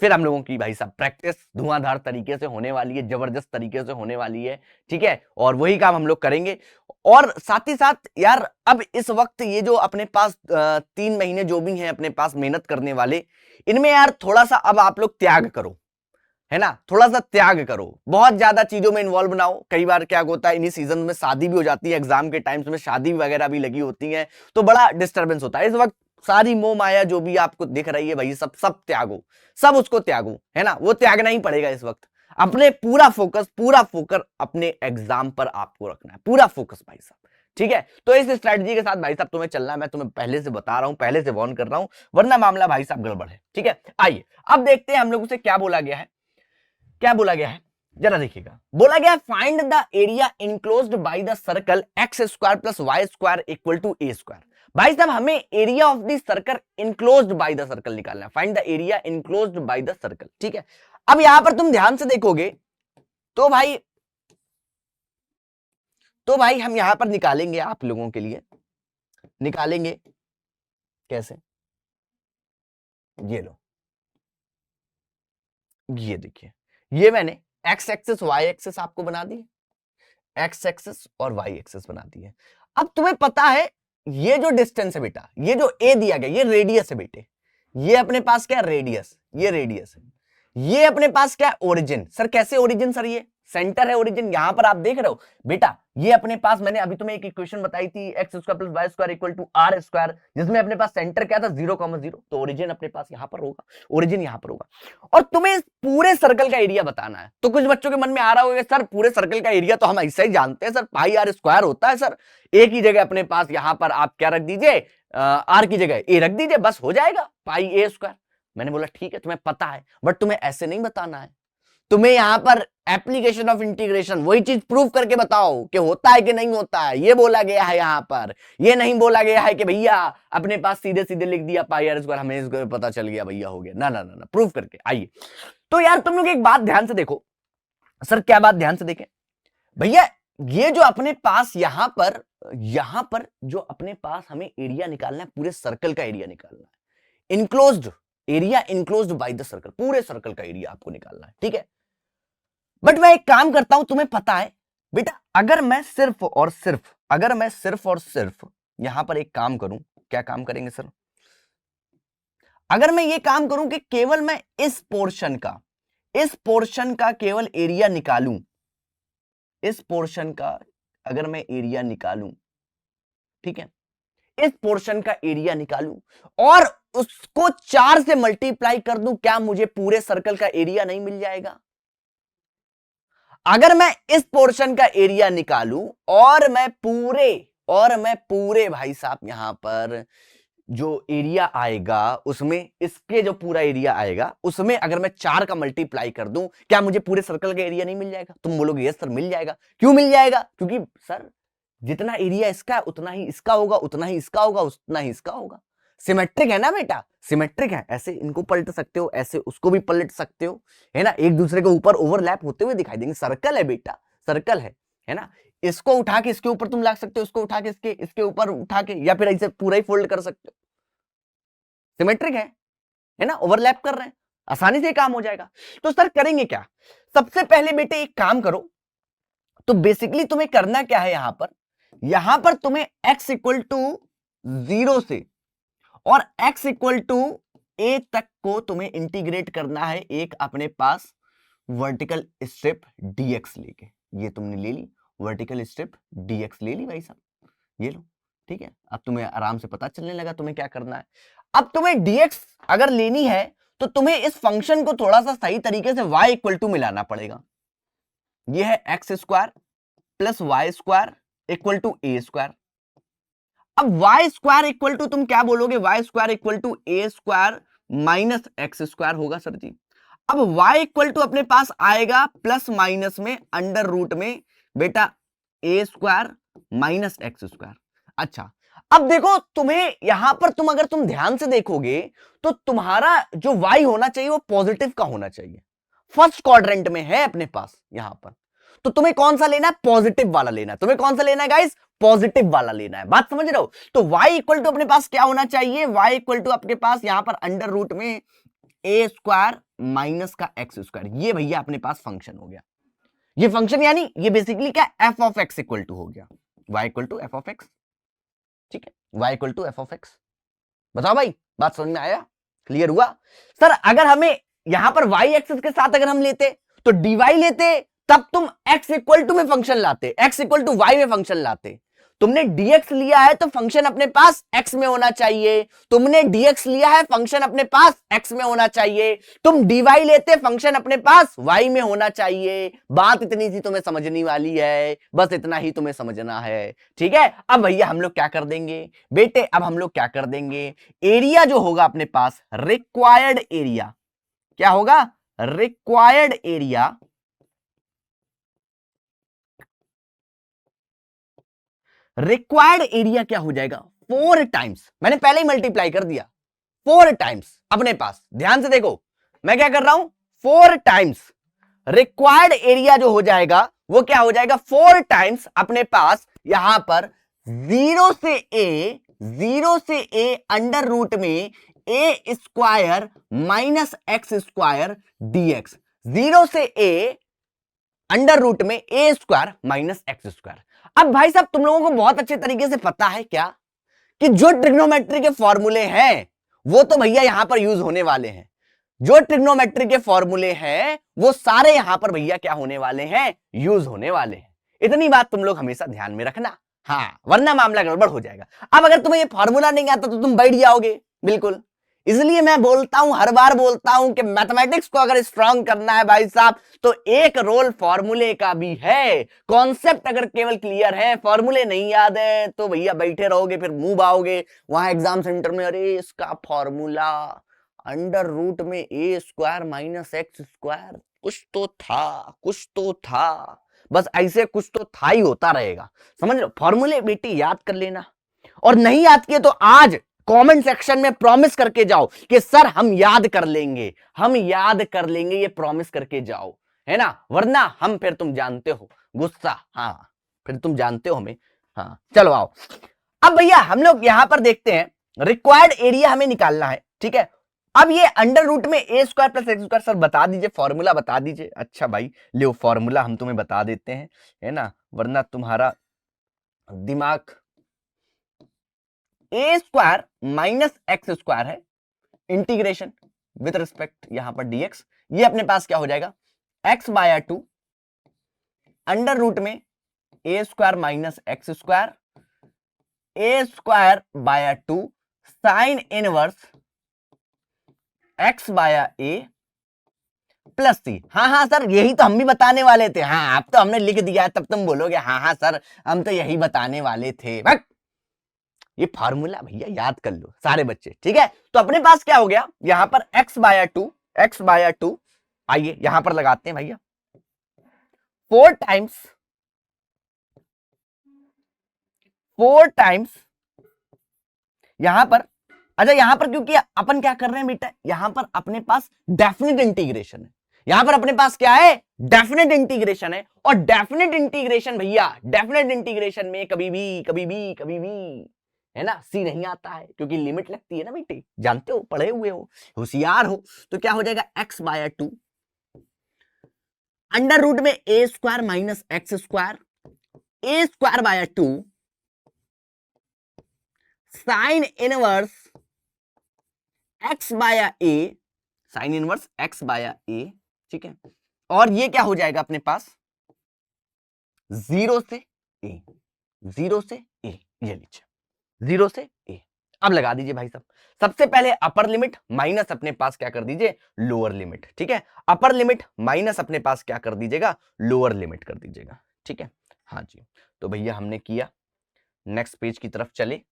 फिर हम लोगों की भाई साहब प्रैक्टिस धुआंधार तरीके से होने वाली है, जबरदस्त तरीके से होने वाली है, ठीक है। और वही काम हम लोग करेंगे। और साथ ही साथ यार अब इस वक्त ये जो अपने पास 3 महीने जो भी हैं अपने पास मेहनत करने वाले, इनमें यार थोड़ा सा अब आप लोग त्याग करो, है ना, थोड़ा सा त्याग करो, बहुत ज्यादा चीजों में इन्वॉल्व ना हो। कई बार क्या होता है इन्हीं सीजन में शादी भी हो जाती है, एग्जाम के टाइम्स में शादी वगैरह भी लगी होती है, तो बड़ा डिस्टर्बेंस होता है। इस वक्त सारी मोह माया जो भी आपको दिख रही है भाई सब सब त्यागो, सब उसको त्यागो, है ना, वो त्यागना ही पड़ेगा इस वक्त। अपने पूरा फोकस अपने एग्जाम पर आपको रखना है, पूरा फोकस भाई साहब, ठीक है। तो इस स्ट्रेटजी के साथ भाई साहब तुम्हें चलना है, मैं तुम्हें पहले से बता रहा हूं, पहले से वार्न कर रहा हूं, वरना मामला भाई साहब गड़बड़ है, ठीक है। आइए अब देखते हैं हम लोगों से क्या बोला गया है, क्या बोला गया है जरा देखिएगा। बोला गया find the area enclosed by the circle X square plus Y square equal to A square. भाई साहब हमें area of the circle enclosed by the circle निकालना है, find the area enclosed by the circle, ठीक है। अब यहां पर तुम ध्यान से देखोगे तो भाई हम यहां पर निकालेंगे आप लोगों के लिए, निकालेंगे कैसे, ये लो, ये देखिए, ये मैंने एक्स एक्सिस वाई एक्सिस आपको बना दी, एक्स एक्सिस और वाई एक्सिस बना दी है। अब तुम्हें पता है ये जो डिस्टेंस है बेटा, ये जो ए दिया गया ये रेडियस है बेटे, ये अपने पास क्या रेडियस, ये रेडियस है, ये अपने पास क्या ओरिजिन। सर कैसे ओरिजिन सर, ये सेंटर है ओरिजिन, यहां पर आप देख रहे हो बेटा, ये अपने पास मैंने अभी तुम्हें एक इक्वेशन बताई थी X square plus Y square equal to R square, जिसमें अपने पास सेंटर क्या था 0,0, तो ओरिजिन अपने पास यहां पर होगा, ओरिजिन यहां पर होगा। और तुम्हें पूरे सर्कल का एरिया बताना है। तो कुछ बच्चों के मन में आ रहा होगा सर पूरे सर्कल का एरिया तो हम ऐसा ही जानते हैं सर, पाई आर स्क्वायर होता है सर, एक ही जगह अपने पास यहां पर आप क्या रख दीजिए, आर की जगह ए रख दीजिए, बस हो जाएगा पाई ए स्क्वायर। मैंने बोला ठीक है तुम्हें पता है, बट तुम्हें ऐसे नहीं बताना है, तुम्हें यहां पर एप्लीकेशन ऑफ इंटीग्रेशन वही चीज प्रूव करके बताओ कि होता है कि नहीं होता है, ये बोला गया है यहां पर। ये नहीं बोला गया है कि भैया अपने पास सीधे सीधे लिख दिया पाई आर स्क्वायर, हमें इसको पता चल गया भैया हो गया, ना ना ना ना, प्रूव करके आइए। तो यार तुम लोग एक बात ध्यान से देखो, सर क्या बात ध्यान से देखें भैया, ये जो अपने पास यहां पर जो अपने पास हमें एरिया निकालना है, पूरे सर्कल का एरिया निकालना है, enclosed area enclosed by the circle, पूरे सर्कल का एरिया आपको निकालना है, ठीक है। बट मैं एक काम करता हूं, तुम्हें पता है बेटा, अगर मैं सिर्फ और सिर्फ यहां पर एक काम करूं, क्या काम करेंगे सर, अगर मैं ये काम करूं कि केवल मैं इस पोर्शन का केवल एरिया निकालूं, इस पोर्शन का अगर मैं एरिया निकालूं, ठीक है, इस पोर्शन का एरिया निकालूं और उसको 4 से मल्टीप्लाई कर दूं, क्या मुझे पूरे सर्कल का एरिया नहीं मिल जाएगा? अगर मैं इस पोर्शन का एरिया निकालूं और मैं पूरे भाई साहब यहां पर जो एरिया आएगा उसमें इसके जो पूरा एरिया आएगा उसमें अगर मैं 4 का मल्टीप्लाई कर दूं, क्या मुझे पूरे सर्कल का एरिया नहीं मिल जाएगा? तुम बोलोगे यस सर मिल जाएगा। क्यों मिल जाएगा? क्योंकि सर जितना एरिया इसका है उतना ही इसका होगा, उतना ही इसका होगा, उतना ही इसका होगा। सिमेट्रिक है ना बेटा, सिमेट्रिक है, ऐसे इनको पलट सकते हो, ऐसे उसको भी पलट सकते हो, है ना, एक दूसरे के ऊपर ओवरलैप होते हुए दिखाई देंगे। सर्कल है बेटा, सर्कल है ना, इसको उठा के इसके ऊपर तुम ला सकते हो, इसको उठा के इसके ऊपर उठा के, या फिर ऐसे पूरा ही फोल्ड कर सकते हो। सिमेट्रिक है ना, ओवरलैप कर रहे हैं, आसानी से काम हो जाएगा। तो सर करेंगे क्या, सबसे पहले बेटे एक काम करो, तो बेसिकली तुम्हें करना क्या है, यहां पर तुम्हें x इक्वल टू 0 से और x इक्वल टू a तक को तुम्हें इंटीग्रेट करना है एक अपने पास वर्टिकल स्ट्रिप dx लेके। ये तुमने ले ली वर्टिकल स्ट्रिप dx ले ली भाई साहब, ये लो, ठीक है। अब तुम्हें आराम से पता चलने लगा तुम्हें क्या करना है। अब तुम्हें dx अगर लेनी है तो तुम्हें इस फंक्शन को थोड़ा सा सही तरीके से y इक्वल टू मिलाना पड़ेगा। यह है X square plus Y square equal to A square. अब वाई स्क्वायर इक्वल टू तुम क्या बोलोगे, Y square equal to A square minus x square होगा सर जी। अब वाई इक्वल टू अपने पास आएगा प्लस माइनस में अंडर रूट में बेटा A square minus x square. अच्छा अब देखो तुम्हें यहां पर अगर तुम ध्यान से देखोगे तो तुम्हारा जो y होना चाहिए वो पॉजिटिव का होना चाहिए, फर्स्ट क्वाड्रेंट में है अपने पास यहां पर। तो तुम्हें कौन सा लेना है, पॉजिटिव वाला लेना है। तुम्हें कौन सा लेना है गाइस, पॉजिटिव वाला लेना है, बात समझ रहे हो। तो y इक्वल टू अपने पास क्या होना चाहिए, y इक्वल टू आपके पास यहां पर अंडर रूट में ए स्क्वायर माइनस का एक्स स्क्वायर। ये भैया अपने पास फंक्शन हो गया, ये फंक्शन यानी ये बेसिकली क्या F of X equal to हो गया, y equal to F of X, ठीक है, y equal to F of X. बताओ भाई बात समझ में आया, क्लियर हुआ। सर अगर हमें यहां पर y एक्सिस के साथ अगर हम लेते तो dy लेते, तब तुम x इक्वल टू में फंक्शन लाते, x इक्वल टू y में फंक्शन लाते। तुमने dx लिया है तो फंक्शन अपने पास x में होना चाहिए, तुमने dx लिया है फंक्शन अपने पास x में होना चाहिए, तुम dy लेते फंक्शन अपने पास y में होना चाहिए। बात इतनी सी तुम्हें समझने वाली है, बस इतना ही तुम्हें समझना है, ठीक है। अब भैया हम लोग क्या कर देंगे बेटे, अब हम लोग क्या कर देंगे, एरिया जो होगा अपने पास रिक्वायर्ड एरिया, क्या होगा, रिक्वायर्ड एरिया, रिक्वायर्ड एरिया क्या हो जाएगा 4 टाइम्स, मैंने पहले ही मल्टीप्लाई कर दिया 4 टाइम्स अपने पास, ध्यान से देखो मैं क्या कर रहा हूं, 4 टाइम्स रिक्वायर्ड एरिया जो हो जाएगा वो क्या हो जाएगा 4 टाइम्स अपने पास यहां पर 0 से ए अंडर रूट में ए square minus x square dx, 0 से ए अंडर रूट में ए स्क्वायर माइनस एक्स स्क्वायर। अब भाई साहब तुम लोगों को बहुत अच्छे तरीके से पता है क्या कि जो ट्रिग्नोमेट्री के फॉर्मूले हैं वो तो भैया यहां पर यूज होने वाले हैं। जो ट्रिग्नोमेट्री के फॉर्मूले हैं वो सारे यहां पर भैया क्या होने वाले हैं, यूज होने वाले हैं। इतनी बात तुम लोग हमेशा ध्यान में रखना, हाँ, वरना मामला गड़बड़ हो जाएगा। अब अगर तुम्हें ये फॉर्मूला नहीं आता तो तुम बैठ जाओगे बिल्कुल। इसलिए मैं बोलता हूं, हर बार बोलता हूं कि मैथमेटिक्स को अगर स्ट्रांग करना है भाई साहब तो एक रोल फॉर्मूले का भी है। कॉन्सेप्ट अगर केवल क्लियर है, फॉर्मूले नहीं याद है, तो भैया बैठे रहोगे, फिर मुंह बाओगे वहां एग्जाम सेंटर में, अरे इसका फॉर्मूला अंडर रूट में ए स्क्वायर माइनस एक्स स्क्वायर, कुछ तो था, कुछ तो था, बस ऐसे कुछ तो था ही होता रहेगा। समझ लो, फॉर्मूले बेटी याद कर लेना, और नहीं याद किए तो आज कमेंट सेक्शन में प्रॉमिस करके जाओ कि सर हम याद कर लेंगे, हम याद कर लेंगे, ये प्रॉमिस करके जाओ, है ना, वरना हम फिर तुम जानते हो गुस्सा, हाँ फिर तुम जानते हो हमें। हाँ चलो आओ, अब भैया हम लोग यहां पर देखते हैं रिक्वायर्ड एरिया हमें निकालना है, ठीक है। अब ये अंडर रूट में ए square plus x square, sir बता दीजिए फॉर्मूला बता दीजिए। अच्छा भाई लियो फॉर्मूला हम तुम्हें बता देते हैं, है ना, वरना तुम्हारा दिमाग, ए स्क्वायर माइनस एक्स स्क्वायर है, इंटीग्रेशन विद रिस्पेक्ट यहां पर डीएक्स, ये अपने पास क्या हो जाएगा, एक्स बाय 2 अंडर रूट में ए square minus x square, a square by 2 sine inverse x by a plus c. हाँ हाँ सर यही तो हम भी बताने वाले थे, हाँ अब तो हमने लिख दिया है, तब तुम बोलोगे हाँ हाँ सर हम तो यही बताने वाले थे। बट ये फार्मूला भैया याद कर लो सारे बच्चे, ठीक है। तो अपने पास क्या हो गया यहां पर x बाय 2, एक्स बाय 2, आइए यहां पर लगाते हैं भैया 4 टाइम्स यहां पर। अच्छा यहां पर क्योंकि अपन क्या कर रहे हैं बेटा, यहां पर अपने पास डेफिनेट इंटीग्रेशन है, यहां पर अपने पास क्या है, डेफिनेट इंटीग्रेशन है। और डेफिनेट इंटीग्रेशन भैया, डेफिनेट इंटीग्रेशन में कभी भी है ना सी नहीं आता है, क्योंकि लिमिट लगती है ना बेटे, जानते हो, पढ़े हुए हो, होशियार हो। तो क्या हो जाएगा x बाय 2 अंडर रूट में ए square minus x square, a square by 2 sine inverse x by a, sine inverse x by a, ठीक है। और ये क्या हो जाएगा अपने पास, 0 से ए, 0 से ए, ये लीजिए 0 से ए। अब लगा दीजिए भाई साहब, सबसे पहले अपर लिमिट माइनस अपने पास क्या कर दीजिए, लोअर लिमिट, ठीक है। अपर लिमिट माइनस अपने पास क्या कर दीजिएगा, लोअर लिमिट कर दीजिएगा, ठीक है। हाँ जी, तो भैया हमने किया, नेक्स्ट पेज की तरफ चले।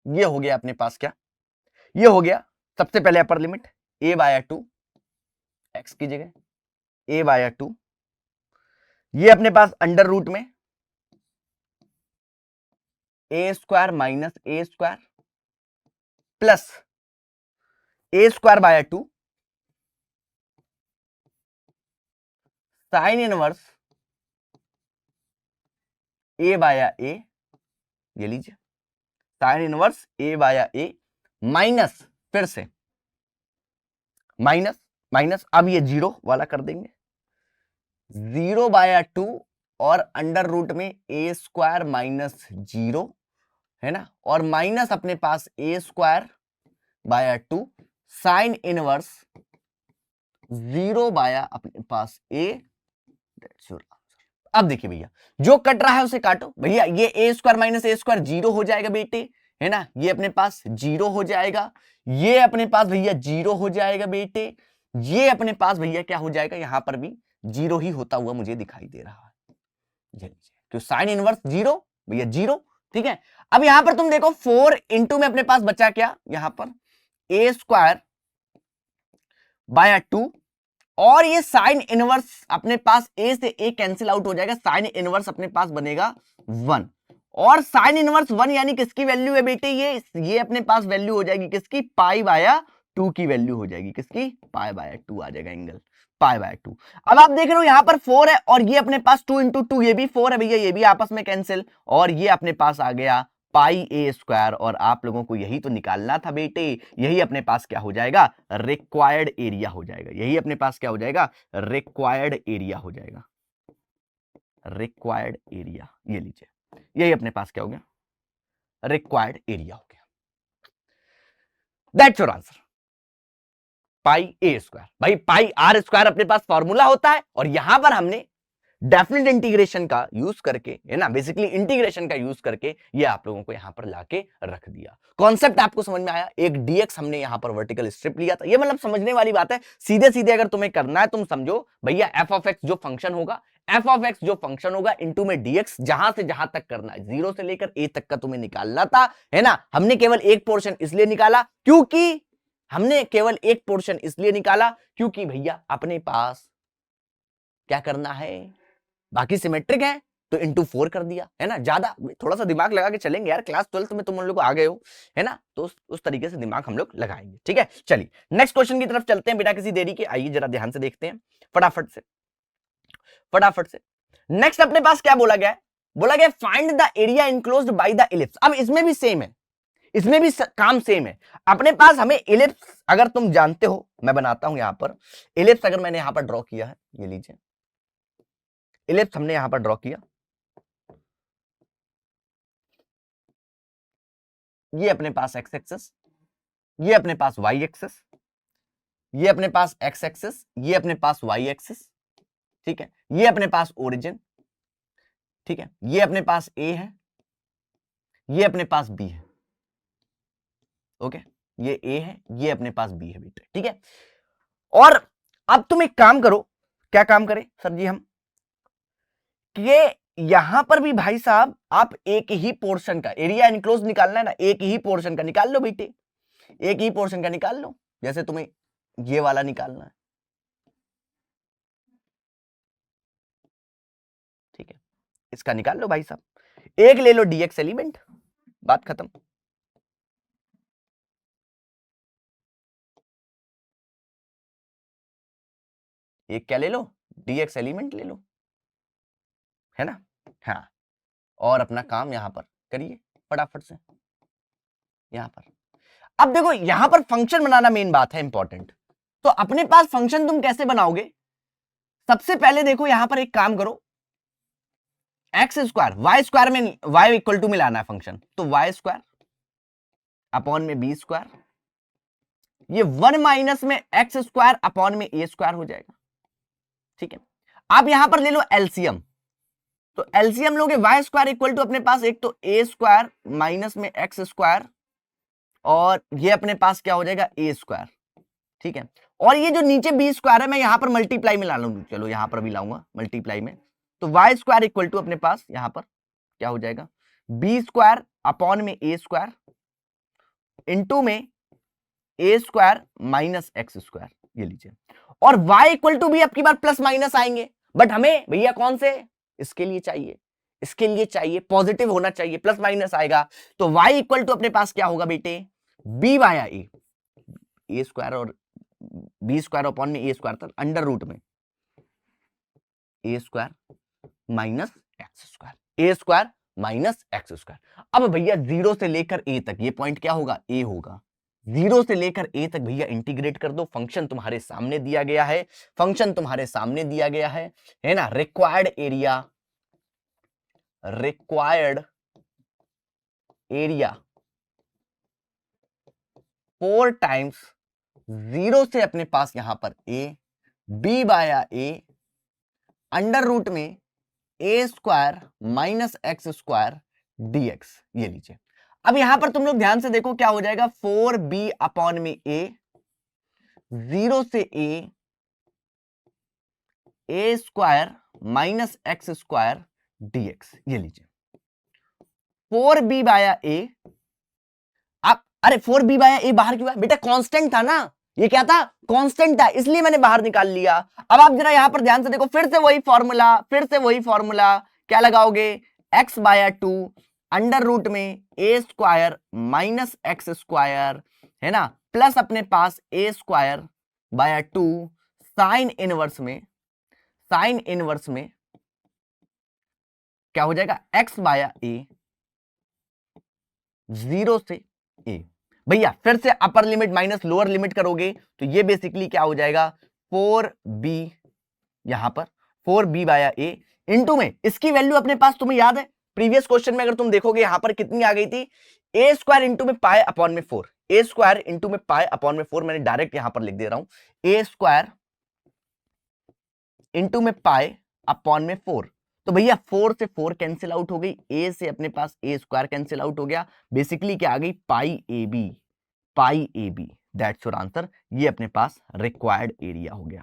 ये हो गया अपने पास क्या, ये हो गया सबसे पहले upper limit a by 2 x की जगह a बाय 2, ये अपने पास अंडर रूट में ए square minus a square plus a square by 2 sine inverse a by a, ये लीजिए sine inverse a by a minus, फिर से माइनस माइनस, अब ये 0 वाला कर देंगे, 0 बाय 2 और अंडर रूट में ए स्क्वायर माइनस 0, है ना, और माइनस अपने पास a square by 2 sine inverse 0 by अपने पास ए। अब देखिए भैया जो कट रहा है उसे काटो भैया, ये ए स्क्वायर माइनस ए स्क्वायर 0 हो जाएगा बेटे, है ना, ये अपने पास 0 हो जाएगा, ये अपने पास भैया 0 हो जाएगा बेटे, ये अपने पास भैया क्या हो जाएगा, यहां पर भी 0 ही होता हुआ मुझे दिखाई दे रहा है, तो साइन इनवर्स 0 भैया 0, ठीक है। अब यहां पर तुम देखो 4 इंटू में अपने पास बचा क्या, यहां पर ए स्क्वायर बाय 2, और ये साइन इनवर्स अपने पास ए से ए कैंसिल आउट हो जाएगा, साइन इनवर्स अपने पास बनेगा 1, और साइन इनवर्स 1 यानी किसकी वैल्यू है बेटे, ये अपने पास वैल्यू हो जाएगी किसकी, पाई बाय 2 की वैल्यू हो जाएगी, किसकी, पाई बाय 2 आ जाएगा एंगल पाई बाय 2। अब आप देख रहे हो यहां पर 4 है और ये अपने पास 2 इंटू 2, ये भी 4 है भैया, ये भी आपस में कैंसिल, और ये अपने पास आ गया पाई ए स्क्वायर, और आप लोगों को यही तो निकालना था बेटे, यही अपने पास क्या हो जाएगा, रिक्वायर्ड एरिया हो जाएगा, यही अपने पास क्या हो जाएगा, रिक्वायर्ड एरिया हो जाएगा, रिक्वायर्ड एरिया, ये लीजिए यही अपने पास क्या हो गया, रिक्वायर्ड एरिया हो गया। That's your answer, pi A square. भाई पाई आर स्क्वायर अपने पास फॉर्मूला होता है, और यहां पर हमने डेफिनेट इंटीग्रेशन का यूज करके, है ना, बेसिकली इंटीग्रेशन का यूज करके ये आप लोगों को यहां पर लाके रख दिया। कॉन्सेप्ट आपको समझ में आया? एक डीएक्स हमने यहां पर वर्टिकल स्ट्रिप लिया था, ये मतलब समझने वाली बात है। सीधे सीधे अगर तुम्हें करना है, तुम समझो भैया एफ ऑफ एक्स जो फंक्शन होगा, एफ ऑफ एक्स जो फंक्शन होगा इनटू में डीएक्स, जहां से जहां तक करना है, 0 से लेकर ए तक का तुम्हें निकालना था, है ना। हमने केवल एक पोर्शन इसलिए निकाला क्योंकि भैया अपने पास क्या करना है, बाकी सिमेट्रिक है तो इंटू 4 कर दिया, है ना। ज्यादा थोड़ा सा दिमाग लगा के चलेंगे यार, क्लास 12th में तुम लोग आ गए हो, है ना, तो उस तरीके से दिमाग हम लोग लगाएंगे, ठीक है। चलिए नेक्स्ट क्वेश्चन की तरफ चलते हैं बिना किसी देरी के। आइए जरा ध्यान से देखते हैं फटाफट से। नेक्स्ट अपने पास क्या बोला गया है? बोला गया find the area enclosed by the ellipse. अब इसमें भी सेम है, इसमें भी काम सेम है। अपने पास हमें इलिप्स, अगर तुम जानते हो, मैं बनाता हूं यहां पर इलिप्स, अगर मैंने यहां पर ड्रॉ किया है, ये लीजिए इलिप्स हमने यहां पर ड्रॉ किया, ये अपने पास एक्स एक्सिस, ये अपने पास वाई एक्सिस, ये अपने पास एक्स एक्सिस, ये अपने पास वाई एक्सिस, ठीक है। ये अपने पास ओरिजिन, ठीक है। ये अपने पास ए है, ये अपने पास बी है, ओके। ये ए है, ये अपने पास बी है बेटा, ठीक है। और अब तुम एक काम करो, क्या काम करें सर जी हम, कि यहां पर भी भाई साहब आप एक ही पोर्शन का एरिया इनक्लोज निकालना है ना, एक ही पोर्शन का निकाल लो बेटे, एक ही पोर्शन का निकाल लो। जैसे तुम्हें ये वाला निकालना है, ठीक है, इसका निकाल लो भाई साहब, एक ले लो डीएक्स एलिमेंट, बात खत्म। एक क्या ले लो, डीएक्स एलिमेंट ले लो, है ना। हाँ, और अपना काम यहां पर करिए फटाफट से यहां पर। अब देखो यहां पर फंक्शन बनाना मेन बात है, इंपॉर्टेंट। तो अपने पास फंक्शन तुम कैसे बनाओगे? सबसे पहले देखो यहां पर एक काम करो, एक्स स्क्वायर वाई स्क्वायर में वाई इक्वल टू में लाना है फंक्शन, तो वाई स्क्वायर अपॉन में बी स्क्वायर, ये 1 माइनस में एक्स स्क्वायर अपॉन में ए स्क्वायर हो जाएगा, ठीक है। आप यहां पर ले लो एलसीएम, तो एलसीएम लोगे, वाई स्क्वायर इक्वल टू अपने पास एक तो ए स्क्वायर माइनस में एक्स स्क्वायर, और ये अपने पास क्या हो जाएगा, ए स्क्वायर, ठीक है। और ये जो नीचे बी स्क्वायर है, मैं यहां पर मल्टीप्लाई में ला लूंगा, चलो यहां पर भी लाऊंगा मल्टीप्लाई में, तो वाई स्क्वायर इक्वल टू अपने पास यहां पर क्या हो जाएगा, बी स्क्वायर अपॉन में ए स्क्वायर इंटू में ए स्क्वायर माइनस एक्स स्क्वायर, ये लीजिए। और y इक्वल टू भी आपकी बार प्लस माइनस आएंगे, बट हमें भैया कौन से, इसके लिए चाहिए पॉजिटिव होना चाहिए, प्लस माइनस आएगा, तो y इक्वल टू अपने पास क्या होगा बेटे, b बाया ए स्क्वायर और बी स्क्वायर अपॉन में ए स्क्वायर, तक अंडर रूट में ए square minus x square, a square minus x square. अब भैया 0 से लेकर ए तक ये पॉइंट क्या होगा, ए होगा, 0 से लेकर ए तक भैया इंटीग्रेट कर दो। फंक्शन तुम्हारे सामने दिया गया है ना। रिक्वायर्ड एरिया 4 टाइम्स 0 से अपने पास यहां पर ए, बी बाया ए अंडर रूट में ए square minus x square dx, ये लीजिए। अब यहां पर तुम लोग ध्यान से देखो क्या हो जाएगा, 4b अपॉन में ए, 0 से a square minus x square dx, ये लीजिए। 4b बाया ए, आप अरे 4b बाया ए बाहर क्यों है बेटा, कांस्टेंट था ना, ये क्या था, कांस्टेंट था, इसलिए मैंने बाहर निकाल लिया। अब आप जरा यहां पर ध्यान से देखो, फिर से वही फॉर्मूला क्या लगाओगे, x बाया 2 अंडर रूट में ए स्क्वायर माइनस एक्स स्क्वायर, है ना, प्लस अपने पास ए स्क्वायर बाया 2 साइन इनवर्स में क्या हो जाएगा, x बाया ए 0 से ए। भैया फिर से upper limit minus lower limit करोगे तो ये बेसिकली क्या हो जाएगा, 4b, यहां पर 4b बाया ए इंटू में इसकी वैल्यू अपने पास तुम्हें याद है प्रीवियस क्वेश्चन में अगर तुम देखोगे यहां पर कितनी आ गई थी, ए स्क्वायर इंटू में पाई अपॉन में 4, ए स्क्वायर इंटू में पाई अपॉन में 4, मैंने डायरेक्ट यहां पर लिख दे रहा हूं, ए स्क्वायर इंटू में पाई अपॉन में 4। तो भैया 4 से 4 कैंसिल आउट हो गई, ए से अपने पास ए स्क्वायर कैंसिल आउट हो गया, बेसिकली क्या आ गई, pi a b, that's your answer. ये अपने पास रिक्वायर्ड एरिया हो गया,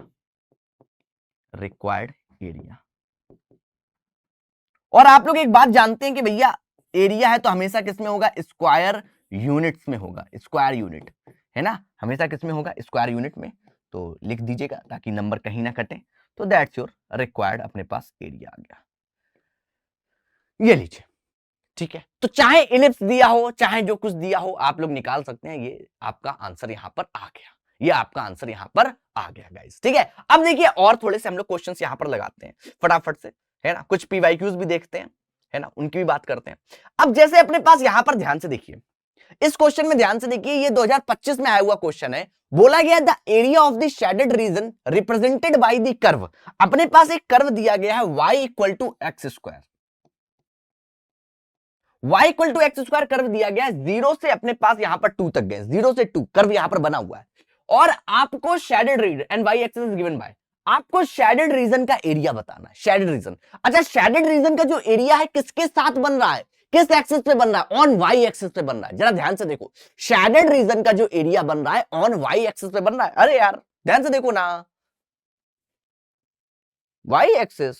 रिक्वायर्ड एरिया। और आप लोग एक बात जानते हैं कि भैया एरिया है तो हमेशा किस में होगा, स्क्वायर यूनिट्स में होगा, स्क्वायर यूनिट है ना, हमेशा किस में होगा, स्क्वायर यूनिट में। तो लिख दीजिएगा ताकि नंबर कहीं ना कटे। तो दैट्स योर रिक्वायर्ड अपने पास एरिया आ गया, ये लीजिए, ठीक है। तो चाहे इलिप्स दिया हो, चाहे जो कुछ दिया हो, आप लोग निकाल सकते हैं। ये आपका आंसर यहां पर आ गया, ये आपका आंसर यहां पर आ गया गाइस, ठीक है। अब देखिए और थोड़े से हम लोग क्वेश्चंस यहां पर लगाते हैं फटाफट से, है ना, कुछ पीवाईक्यूज भी देखते हैं, है ना, उनकी भी बात करते हैं। अब जैसे अपने पास यहां पर ध्यान से देखिए, इस क्वेश्चन में ध्यान से देखिए, ये 2025 में आया हुआ क्वेश्चन है। बोला गया the area of the shaded region represented by the curve. अपने पास एक कर्व दिया गया है y equal to x square, y equal to x square curve दिया गया है, 0 से अपने पास यहां पर 2 तक गए, 0 से 2 कर्व यहां पर बना हुआ है। और आपको shaded region and y axis is given by, आपको शेडेड रीजन का एरिया बताना है, शेडेड रीजन। अच्छा, शेडेड रीजन का जो एरिया है किसके साथ बन रहा है, किस एक्सिस पे बन रहा है, ऑन वाई एक्सिस पे बन रहा है। जरा ध्यान से देखो, शेडेड रीजन का जो एरिया बन रहा है ऑन वाई एक्सिस पे बन रहा है। अरे यार ध्यान से देखो ना, वाई एक्सिस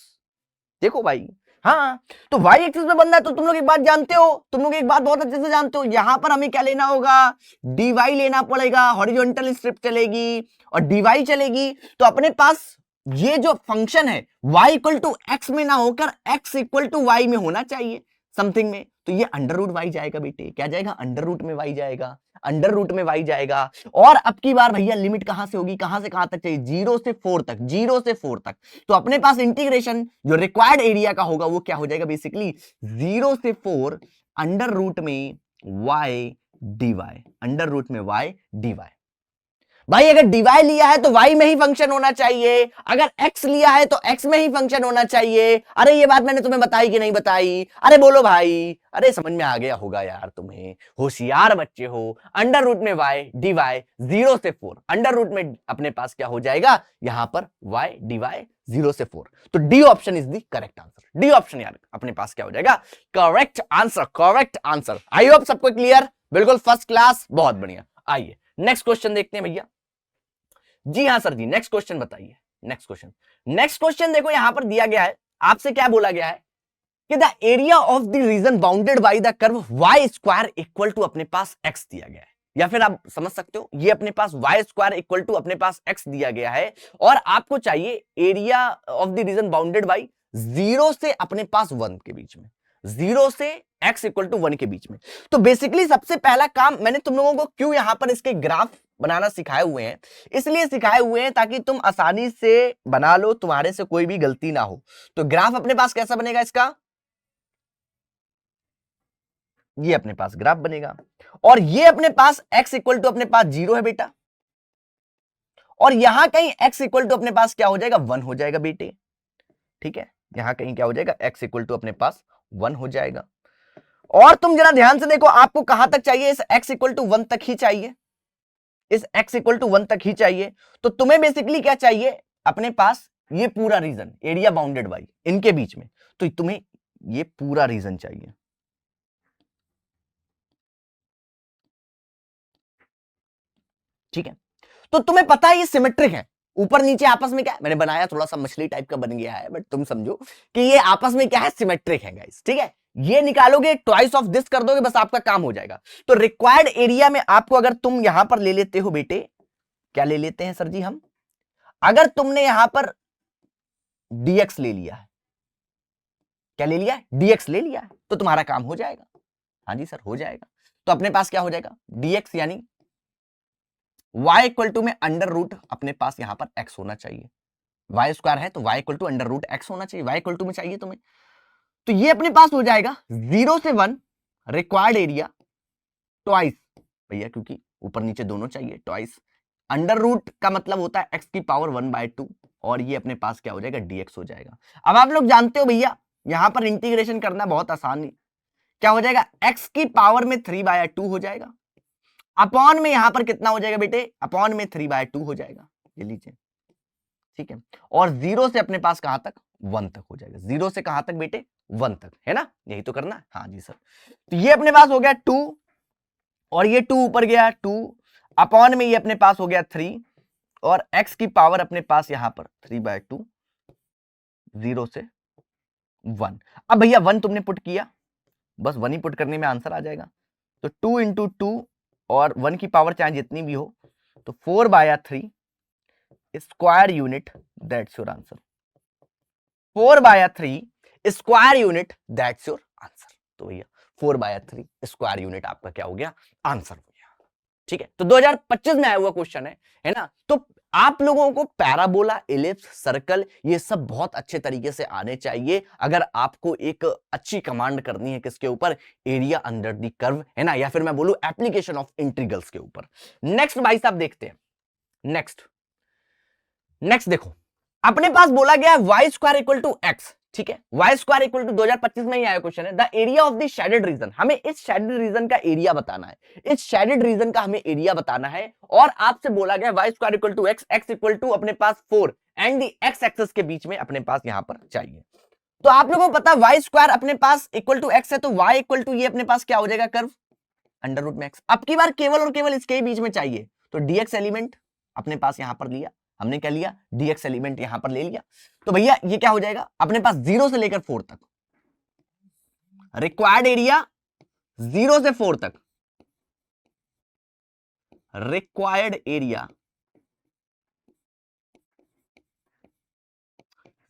देखो भाई, हाँ, तो वाई एक्सिस पे बन रहा है। तो तुम लोग एक बात जानते हो, तुम लोग एक बात बहुत अच्छे से जानते हो, यहां पर हमें क्या लेना होगा, डीवाई लेना पड़ेगा, हॉरिजॉन्टल स्ट्रिप चलेगी और डीवाई चलेगी। तो अपने पास ये जो फंक्शन है y इक्वल टू एक्स में ना होकर x इक्वल टू वाई में होना चाहिए, समथिंग में। तो ये अंडर रूट वाई जाएगा बेटे, क्या जाएगा, अंडर रूट में वाई जाएगा, अंडर रूट में वाई जाएगा। और अब की बार भैया लिमिट कहां से होगी, कहां से कहां तक चाहिए, 0 से 4 तक, 0 से 4 तक। तो अपने पास इंटीग्रेशन जो रिक्वायर्ड एरिया का होगा वो क्या हो जाएगा, बेसिकली 0 से 4 अंडर रूट में y dy, अंडर रूट में y dy। भाई अगर डीवाई लिया है तो वाई में ही फंक्शन होना चाहिए, अगर एक्स लिया है तो एक्स में ही फंक्शन होना चाहिए। अरे ये बात मैंने तुम्हें बताई कि नहीं बताई, अरे बोलो भाई, अरे समझ में आ गया होगा यार, तुम्हें होशियार बच्चे हो। अंडर रूट में वाई डीवाई 0 से 4, अंडर रूट में अपने पास क्या हो जाएगा यहां पर वाई डीवाई 0 से 4। तो D option is the correct answer, D option यार अपने पास क्या हो जाएगा, correct answer, correct answer. I hope सबको क्लियर, बिल्कुल फर्स्ट क्लास, बहुत बढ़िया। आइए नेक्स्ट क्वेश्चन देखते हैं भैया। जी हाँ सर जी, नेक्स्ट क्वेश्चन बताइए, नेक्स्ट क्वेश्चन। नेक्स्ट क्वेश्चन देखो यहां पर दिया गया है, आपसे क्या बोला गया है कि the area of the region bounded by the curve y square equal to अपने पास एक्स दिया गया है, या फिर आप समझ सकते हो ये अपने पास वाई स्क्वायर इक्वल टू अपने पास एक्स दिया गया है, और आपको चाहिए area of the region bounded bye 0 से अपने पास 1 के बीच में, 0 से x इक्वल टू 1 के बीच में। तो बेसिकली सबसे पहला काम मैंने तुम लोगों को क्यों यहां पर इसके ग्राफ बनाना सिखाए हुए हैं, इसलिए सिखाए हुए हैं ताकि तुम आसानी से बना लो, तुम्हारे से कोई भी गलती ना हो। तो ग्राफ अपने पास कैसा बनेगा इसका, ये अपने पास ग्राफ बनेगा, और ये अपने पास x इक्वल टू अपने पास 0 है बेटा, और यहां कहीं x इक्वल टू अपने पास क्या हो जाएगा, 1 हो जाएगा बेटे, ठीक है। यहां कहीं क्या हो जाएगा, x इक्वल टू अपने पास 1 हो जाएगा। और तुम जरा ध्यान से देखो, आपको कहां तक चाहिए, इस x इक्वल टू 1 तक ही चाहिए, इस x इक्वल टू 1 तक ही चाहिए। तो तुम्हें बेसिकली क्या चाहिए, अपने पास ये पूरा रीजन एरिया बाउंडेड बाई इनके बीच में, तो तुम्हें ये पूरा रीजन चाहिए, ठीक है। तो तुम्हें पता है ये सिमेट्रिक है, ऊपर नीचे आपस में क्या है, मैंने बनाया थोड़ा सा मछली टाइप का बन गया है, बट तुम समझो कि ये आपस में क्या है, सिमेट्रिक है गाइस, ठीक है। ये निकालोगे, ट्वाइस ऑफ दिस कर दोगे, बस आपका काम हो जाएगा। तो रिक्वायर्ड एरिया में आपको अगर तुम यहां पर ले लेते हो बेटे, क्या ले लेते हैं सर जी हम, अगर तुमने यहां पर dx ले लिया है, क्या ले लिया है, dx ले लिया है, तो तुम्हारा काम हो जाएगा। हाँ जी सर हो जाएगा। तो अपने पास क्या हो जाएगा, dx यानी y इक्वल टू में अंडर रूट अपने पास यहां पर x होना चाहिए, y स्क्वायर है तो y equal to under root x होना चाहिए, y इक्वल टू में चाहिए तुम्हें। तो ये अपने पास हो जाएगा 0 से 1 रिक्वायर्ड एरिया ट्वाइस, भैया क्योंकि ऊपर नीचे दोनों चाहिए, ट्वाइस अंडर रूट का मतलब होता है x की पावर 1/2, और ये अपने पास क्या हो जाएगा, dx हो जाएगा। अब आप लोग जानते हो भैया यहां पर इंटीग्रेशन करना बहुत आसान है। क्या हो जाएगा, x की पावर में 3/2 हो जाएगा, अपॉन में यहां पर कितना हो जाएगा बेटे, अपॉन में 3/2 हो जाएगा, ये लीजिए, ठीक है। और 0 से अपने पास कहां तक, 1 तक हो जाएगा। 0 से कहां तक बेटे, 1 तक, है ना, यही तो करना है। हाँ जी सर। तो ये अपने पास हो गया 2, और ये 2 ऊपर गया 2, अपॉन में ये अपने पास हो गया 3, और x की पावर अपने पास यहां पर 3/2, 0 से 1। अब भैया 1 तुमने पुट किया, बस 1 ही पुट करने में आंसर आ जाएगा। तो 2 इंटू 2, और 1 की पावर चाहे जितनी भी हो, तो 4/3 square unit, that's your answer. 4/3 square unit, that's your answer. तो भैया 4/3 स्क्वायर यूनिट आपका क्या हो गया, आंसर हो गया। ठीक है, तो 2025 में आया हुआ क्वेश्चन है ना। तो आप लोगों को पैराबोला, इलिप्स, सर्कल, ये सब बहुत अच्छे तरीके से आने चाहिए अगर आपको एक अच्छी कमांड करनी है किसके ऊपर, एरिया अंडर द कर्व, है ना, या फिर मैं बोलूं एप्लीकेशन ऑफ इंटीग्रल्स के ऊपर। नेक्स्ट भाई साहब देखते हैं, नेक्स्ट देखो, अपने पास बोला गया है y square equal to x, ठीक है, वाई स्क्वायर इक्वल टू 2025 में ही आया क्वेश्चन है, the area of the shaded reason. हमें इस शेडेड रीजन का एरिया बताना है, इस शेडेड रीजन का हमें एरिया बताना है, और आपसे बोला गया y square equal to x, x equal to अपने पास 4 एंड द एक्स एक्सिस के बीच में अपने पास यहां पर चाहिए। तो आप लोगों को पता है वाई स्क्वायर अपने पास इक्वल टू एक्स है, तो वाई इक्वल टू ये अपने पास क्या हो जाएगा, कर्व अंडर रूट में एक्स। अब की बार केवल और केवल इसके ही बीच में चाहिए, तो डीएक्स एलिमेंट अपने पास यहां पर लिया, हमने क्या लिया, डीएक्स एलिमेंट यहां पर ले लिया। तो भैया ये क्या हो जाएगा, अपने पास 0 से लेकर 4 तक, रिक्वायर्ड एरिया 0 से 4 तक, रिक्वायर्ड एरिया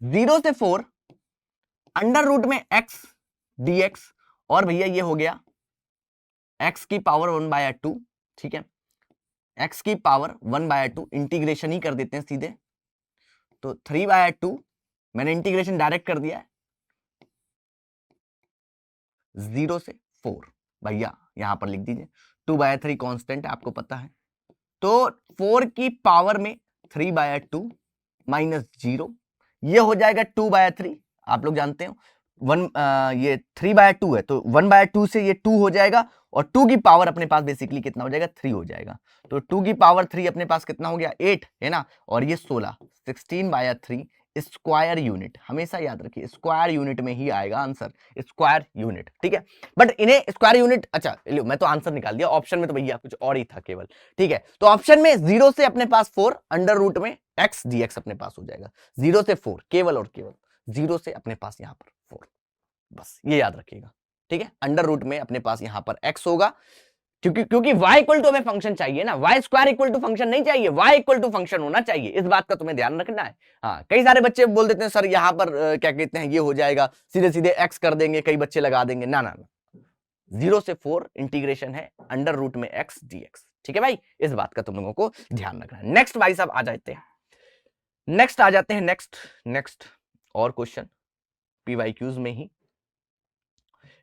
0 से 4 अंडर रूट में एक्स डीएक्स, और भैया ये हो गया एक्स की पावर 1/2, ठीक है, एक्स की पावर 1/2, इंटीग्रेशन ही कर देते हैं सीधे, तो 3/2 मैंने इंटीग्रेशन डायरेक्ट कर दिया है, 0 से 4, भैया यहां पर लिख दीजिए, 2/3 कांस्टेंट है आपको पता है, तो 4 की पावर में 3/2 माइनस 0, ये हो जाएगा 2/3, आप लोग जानते हो ये 3/2 है, तो 1/2 से ये 2 हो जाएगा, और 2 की पावर अपने पास बेसिकली कितना हो जाएगा, 3 हो जाएगा, तो 2 की पावर 3 अपने पास कितना हो गया, 8, है ना, और ये 16 स्क्वायर यूनिट, हमेशा याद रखिए स्क्वायर यूनिट में ही आएगा आंसर, स्क्वायर यूनिट, ठीक है। बट इन्हें स्क्वायर यूनिट, अच्छा लो मैं तो आंसर निकाल दिया, ऑप्शन में तो भैया कुछ और ही था केवल, ठीक है। तो ऑप्शन में 0 से अपने पास 4 अंडर रूट में एक्स डीएक्स अपने पास हो जाएगा, 0 से 4 केवल और केवल 0 से अपने पास यहां पर 4, बस ये याद रखिएगा, ठीक है। अंडर रूट में अपने पास यहां पर x होगा, क्योंकि y इक्वल टू हमें फंक्शन चाहिए ना, y स्क्वायर इक्वल टू फंक्शन नहीं चाहिए, y इक्वल टू फंक्शन होना चाहिए, इस बात का तुम्हें ध्यान रखना है। हाँ, कई सारे बच्चे बोल देते हैं सर यहां पर क्या कहते हैं, ये हो जाएगा, सीधे सीधे x कर देंगे, कई बच्चे लगा देंगे, ना ना ना, 0 से 4 इंटीग्रेशन है अंडर रूट में x dx, ठीक है भाई, इस बात का तुम लोगों को ध्यान रखना है। नेक्स्ट भाई साहब आ जाते हैं, नेक्स्ट और क्वेश्चन पीवाईक्यूज में ही।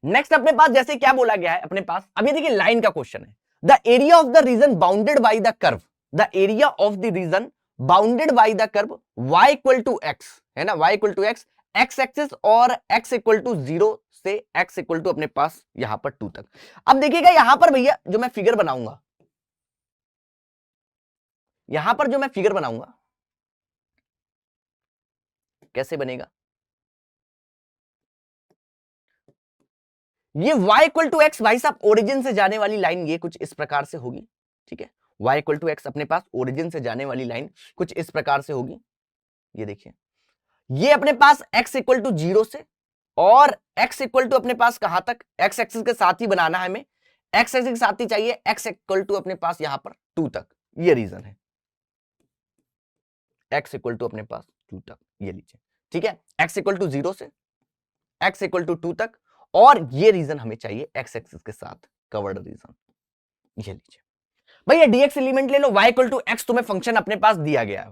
नेक्स्ट अपने पास जैसे क्या बोला गया है अपने पास, अभी देखिए लाइन का क्वेश्चन है, the area of the region bounded by the curve, the area of the region bounded by the curve y equal to x, है ना, y equal to x, x axis और x इक्वल टू 0 से x इक्वल टू अपने पास यहां पर 2 तक। अब देखिएगा यहां पर भैया जो मैं फिगर बनाऊंगा, यहां पर जो मैं फिगर बनाऊंगा कैसे बनेगा, ये y इक्वल टू एक्स भाई साहब ओरिजिन से जाने वाली लाइन ये कुछ इस प्रकार से होगी, ठीक है, y इक्वल टू एक्स अपने पास ओरिजिन से जाने वाली लाइन कुछ इस प्रकार से होगी, ये देखिए, ये अपने पास x इक्वल टू 0 से, और x इक्वल टू अपने पास कहां तक, x एक्सिस के साथ ही बनाना है हमें, x एक्सिस के साथ ही चाहिए, x इक्वल टू अपने पास यहां पर 2 तक, ये रीजन है, x इक्वल टू अपने पास 2 तक, ये लीजिए, ठीक है, x इक्वल टू 0 से x इक्वल टू 2 तक, और ये रीजन हमें चाहिए x एक्सिस के साथ कवर्ड रीजन, ये लीजिए भैया dx एलिमेंट ले लो, y इक्वल टू एक्स तुम्हें फंक्शन अपने पास दिया गया है,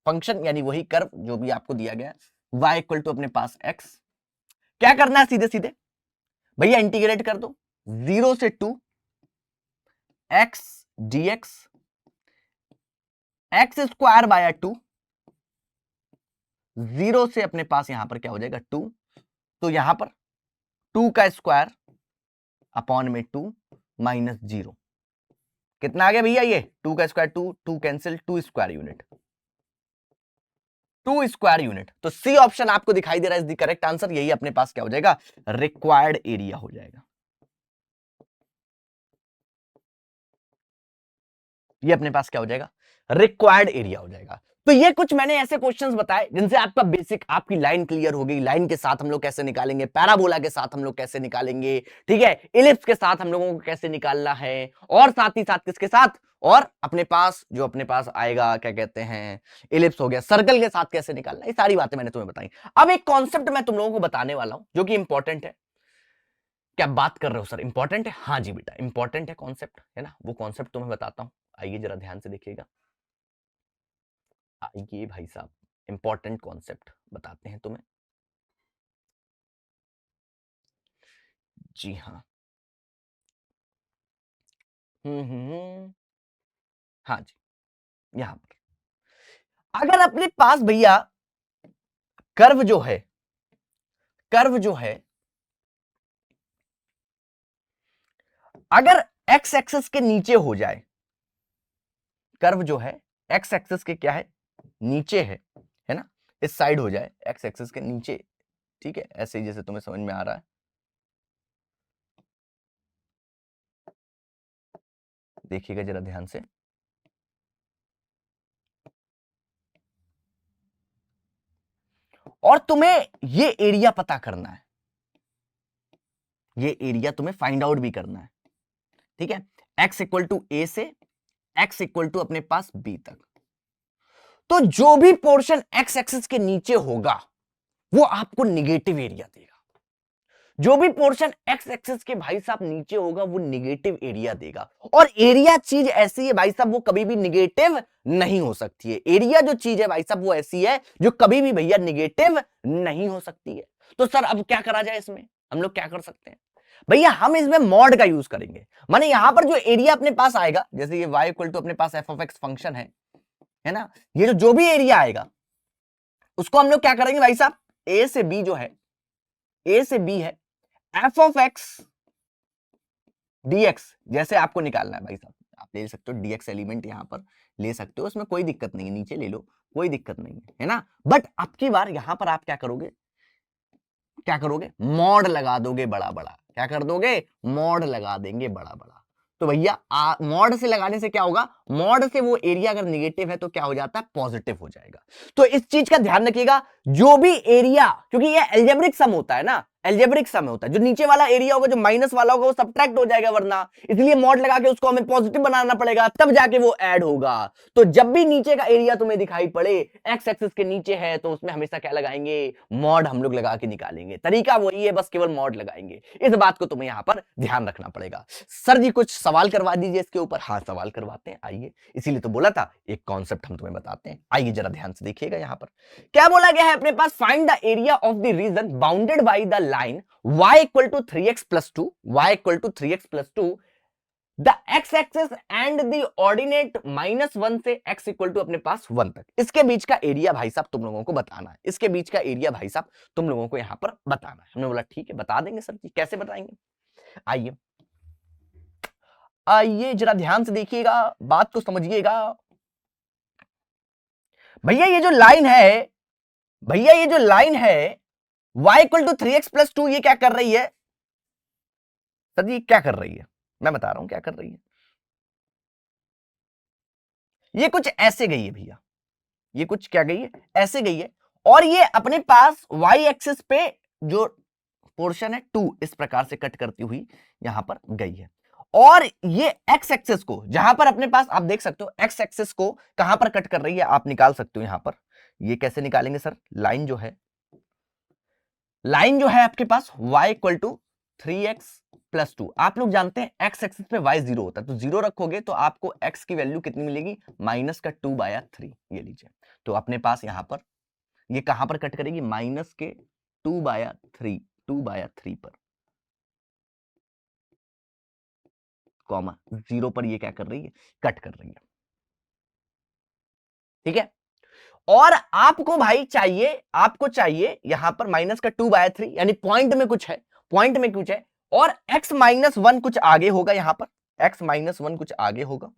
फंक्शन यानी वही कर्व जो भी आपको दिया गया है, y इक्वल टू अपने पास x, क्या करना है सीधे सीधे भैया इंटीग्रेट कर दो, 0 से 2 x dx x square by 2, 0 से अपने पास यहां पर क्या हो जाएगा 2, तो यहां पर 2 का स्क्वायर अपॉन में 2 माइनस 0 कितना आ गया भैया? ये 2 का square 2, 2 cancel, 2 square unit, 2 square unit. तो सी ऑप्शन आपको दिखाई दे रहा है इज द करेक्ट आंसर। यही अपने पास क्या हो जाएगा? रिक्वायर्ड एरिया हो जाएगा। ये अपने पास क्या हो जाएगा? रिक्वायर्ड एरिया हो जाएगा। तो ये कुछ मैंने ऐसे क्वेश्चंस बताए जिनसे आपका बेसिक आपकी लाइन क्लियर हो गई। लाइन के साथ हम लोग कैसे निकालेंगे, पैराबोला के साथ हम लोग कैसे निकालेंगे, ठीक है, इलिप्स के साथ हम लोगों को कैसे निकालना है, और साथ ही साथ किसके साथ, और अपने पास जो अपने पास आएगा क्या कहते हैं, इलिप्स हो गया, सर्कल के साथ कैसे निकालना, ये सारी बातें मैंने तुम्हें बताई। अब एक कॉन्सेप्ट मैं तुम लोगों को बताने वाला हूं जो कि इंपॉर्टेंट है। क्या बात कर रहे हो सर, इंपॉर्टेंट है? हाँ जी बेटा, इंपॉर्टेंट है कॉन्सेप्ट, है ना। वो कॉन्सेप्ट तुम्हें बताता हूं, आइए जरा ध्यान से देखिएगा। आइए भाई साहब, इंपॉर्टेंट कॉन्सेप्ट बताते हैं तुम्हें। जी हाँ। हाँ जी, यहां पर अगर अपने पास भैया कर्व जो है, कर्व जो है, अगर एक्स एक्सिस के नीचे हो जाए, कर्व जो है एक्स एक्सिस के क्या है, नीचे है ना, इस साइड हो जाए, एक्स एक्सिस के नीचे, ठीक है, ऐसे ही जैसे तुम्हें समझ में आ रहा है, देखिएगा जरा ध्यान से। और तुम्हें ये एरिया पता करना है, ये एरिया तुम्हें फाइंड आउट भी करना है, ठीक है। एक्स इक्वल टू ए से एक्स इक्वल टू अपने पास बी तक, तो जो भी पोर्शन एक्स एक्सिस के नीचे होगा वो आपको निगेटिव एरिया देगा। जो भी पोर्शन एक्स एक्सिस के भाई साहब नीचे होगा वो निगेटिव एरिया देगा। और एरिया चीज ऐसी है भाई साहब, वो कभी भी निगेटिव नहीं हो सकती है। एरिया जो चीज है भाई साहब वो ऐसी है जो कभी भी भैया निगेटिव नहीं हो सकती है। तो सर अब क्या करा जाए इसमें, हम लोग क्या कर सकते हैं भैया? हम इसमें मॉड का यूज करेंगे। माने यहां पर जो एरिया अपने पास आएगा, जैसे ये y इक्वल टू अपने पास एफ ऑफ एक्स फंक्शन है ना, ये जो भी एरिया आएगा उसको हम लोग क्या करेंगे भाई साहब, ए से बी जो है, ए से बी है एफ ऑफ एक्स dx, जैसे आपको निकालना है भाई साहब, आप ले सकते हो dx एलिमेंट यहां पर ले सकते हो, उसमें कोई दिक्कत नहीं है, नीचे ले लो, कोई दिक्कत नहीं है ना। बट अब की बार यहां पर आप क्या करोगे, क्या करोगे, मॉड लगा दोगे बड़ा बड़ा, क्या कर दोगे, मॉड लगा देंगे बड़ा बड़ा। तो भैया मॉड से लगाने से क्या होगा, मॉड से वो एरिया अगर निगेटिव है तो क्या हो जाता है, पॉजिटिव हो जाएगा। तो इस चीज का ध्यान रखिएगा, जो भी एरिया, क्योंकि ये एल्जेब्रिक सम होता है ना, एल्जेब्रिक सम होता है, जो नीचे वाला एरिया होगा, जो माइनस वाला होगा वो सब्ट्रैक्ट हो जाएगा वरना, इसलिए मॉड लगा के उसको हमें पॉजिटिव बनाना पड़ेगा, तब जाके वो ऐड होगा। तो जब भी नीचे का एरिया तुम्हें दिखाई पड़े एक्स एक्सिस के नीचे है, तो उसमें हमेशा क्या लगाएंगे, मॉड हम लोग लगा के निकालेंगे। तरीका वही है, बस केवल मॉड लगाएंगे। इस बात को तुम्हें यहां पर ध्यान रखना पड़ेगा। सर जी कुछ सवाल करवा दीजिए इसके ऊपर। हाँ सवाल करवाते हैं, आइए, इसीलिए तो बोला था एक कॉन्सेप्ट हम तुम्हें बताते हैं। आइए जरा ध्यान से देखिएगा, यहां पर क्या बोला गया है अपने पास, find the area of the region bounded by the line y equal to 3x plus 2, y equal to 3x plus 2, the x axis and the ordinate -1 से x इक्वल टू अपने पास 1 तक, इसके बीच का एरिया भाई साहब तुम लोगों को बताना है। इसके बीच का एरिया भाई साहब तुम लोगों को यहां पर बताना है। हमने बोला ठीक है बता देंगे सर जी, कैसे बताएंगे? आइए आइए जरा ध्यान से देखिएगा, बात को समझिएगा। भैया ये जो लाइन है, भैया ये जो लाइन है y equal to 3x plus 2, ये क्या कर रही है सर जी, क्या कर रही है, मैं बता रहा हूं क्या कर रही है। ये कुछ ऐसे गई है भैया, ये कुछ क्या गई है, ऐसे गई है, और ये अपने पास y एक्सिस पे जो पोर्शन है 2 इस प्रकार से कट करती हुई यहां पर गई है। और ये x एक्सिस को, जहां पर अपने पास आप देख सकते हो x एक्सिस को कहां पर कट कर रही है, आप निकाल सकते हो यहां पर। ये कैसे निकालेंगे सर, लाइन जो है, लाइन जो है आपके पास y equal to 3x plus 2, आप लोग जानते हैं x एक्सिस पे y 0 होता है, तो 0 रखोगे तो आपको x की वैल्यू कितनी मिलेगी, माइनस का 2/3, ये लीजिए। तो अपने पास यहां पर ये कहां पर कट करेगी, माइनस के 2/3, 2/3 पर, कॉमा 0 पर ये क्या कर रही है, कट कर रही है, ठीक है। और आपको भाई चाहिए, आपको चाहिए यहां पर माइनस का 2/3, यानी पॉइंट में कुछ है, पॉइंट में कुछ है, और x-1 कुछ आगे होगा, यहां पर x-1 कुछ आगे होगा।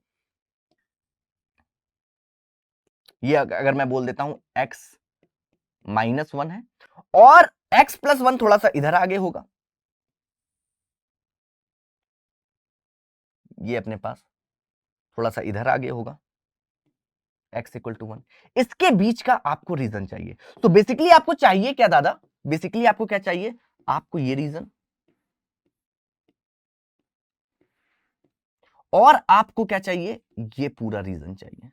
ये अगर मैं बोल देता हूं x-1 है, और x+1 थोड़ा सा इधर आगे होगा, ये अपने पास थोड़ा सा इधर आगे होगा, x=1। इसके बीच का आपको रीजन चाहिए। तो बेसिकली आपको चाहिए क्या दादा, बेसिकली आपको क्या चाहिए, आपको ये रीजन, और आपको क्या चाहिए, ये पूरा रीजन चाहिए।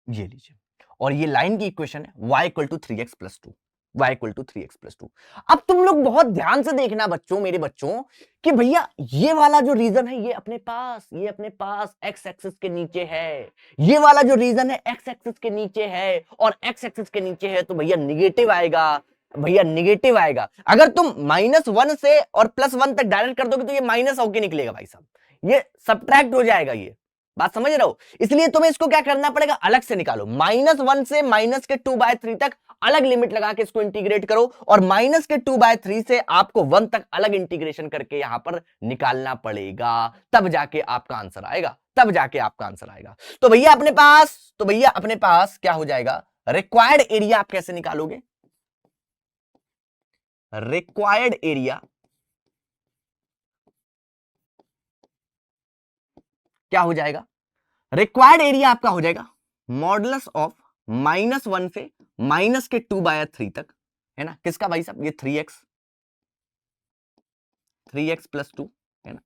ये लीजिए, और ये लाइन की इक्वेशन है y=3x+2, y=3x+2। अब तुम लोग बहुत ध्यान से देखना बच्चों, मेरे बच्चों, कि भैया ये वाला जो रीजन है ये अपने पास, ये अपने पास x एक्सिस के नीचे है, ये वाला जो रीजन है x एक्सिस के नीचे है, और x एक्सिस के नीचे है, तो भैया निगेटिव आएगा, भैया निगेटिव आएगा। अगर तुम -1 से और +1 तक डायरेक्ट कर दोगे तो ये माइनस होके निकलेगा भाई साहब, ये सब्ट्रैक्ट हो जाएगा, ये बात समझ रहे हो। इसलिए तुम्हें इसको क्या करना पड़ेगा, अलग से निकालो, -1 से माइनस के 2/3 तक अलग लिमिट लगा के इसको इंटीग्रेट करो, और माइनस के 2/3 से आपको 1 तक अलग इंटीग्रेशन करके यहां पर निकालना पड़ेगा, तब जाके आपका आंसर आएगा, तब जाके आपका आंसर आएगा। तो भैया अपने पास, तो भैया अपने पास क्या हो जाएगा, रिक्वायर्ड एरिया आप कैसे निकालोगे, रिक्वायर्ड एरिया क्या हो जाएगा, रिक्वायर्ड एरिया आपका हो जाएगा मॉडुलस ऑफ -1 से माइनस के 2/3 तक, है ना, किसका भाई साहब, ये 3x+2 है ना,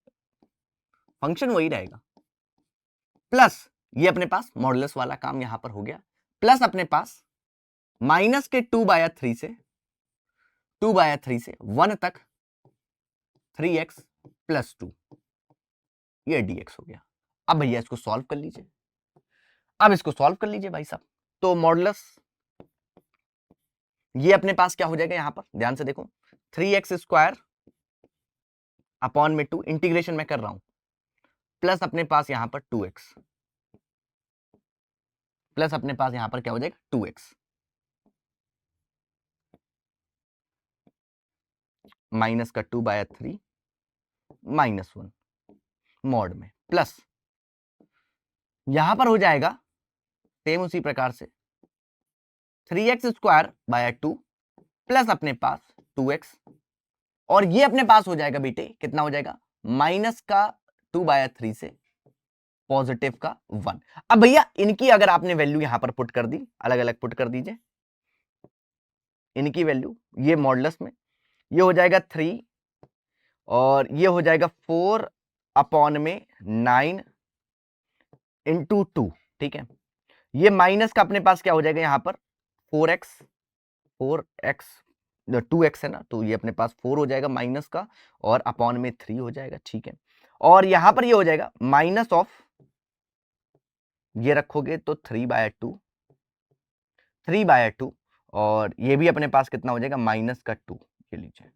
फंक्शन वही रहेगा, प्लस ये अपने पास मॉडुलस वाला काम यहां पर हो गया, प्लस अपने पास माइनस के 2/3 से 1 तक 3x+2, ये dx हो गया। अब भैया इसको सॉल्व कर लीजिए, अब इसको सॉल्व कर लीजिए भाई साहब। तो मॉडुलस ये अपने पास क्या हो जाएगा, यहां पर ध्यान से देखो, 3x² अपॉन में 2, इंटीग्रेशन में कर रहा हूं, प्लस अपने पास यहां पर 2x, प्लस अपने पास यहां पर क्या हो जाएगा 2x, माइनस का 2/3 -1 मॉड में, प्लस यहां पर हो जाएगा सेम उसी प्रकार से 3x² प्लस अपने पास 2x, और ये अपने पास हो जाएगा बेटे, कितना हो जाएगा, माइनस का 2/3 से पॉजिटिव का 1। अब भैया इनकी अगर आपने वैल्यू यहां पर पुट कर दी, अलग अलग पुट कर दीजिए इनकी वैल्यू, ये मॉडुलस में ये हो जाएगा 3, और ये हो जाएगा 4 अपॉन में 9 इंटू 2, ठीक है। ये माइनस का अपने पास क्या हो जाएगा यहां पर 4x 2x है ना, तो ये अपने पास 4 हो जाएगा माइनस का, और अपॉन में 3 हो जाएगा, ठीक है। और यहां पर ये हो जाएगा माइनस ऑफ, ये रखोगे तो 3/2, और ये भी अपने पास कितना हो जाएगा माइनस का 2, ये लीजिए,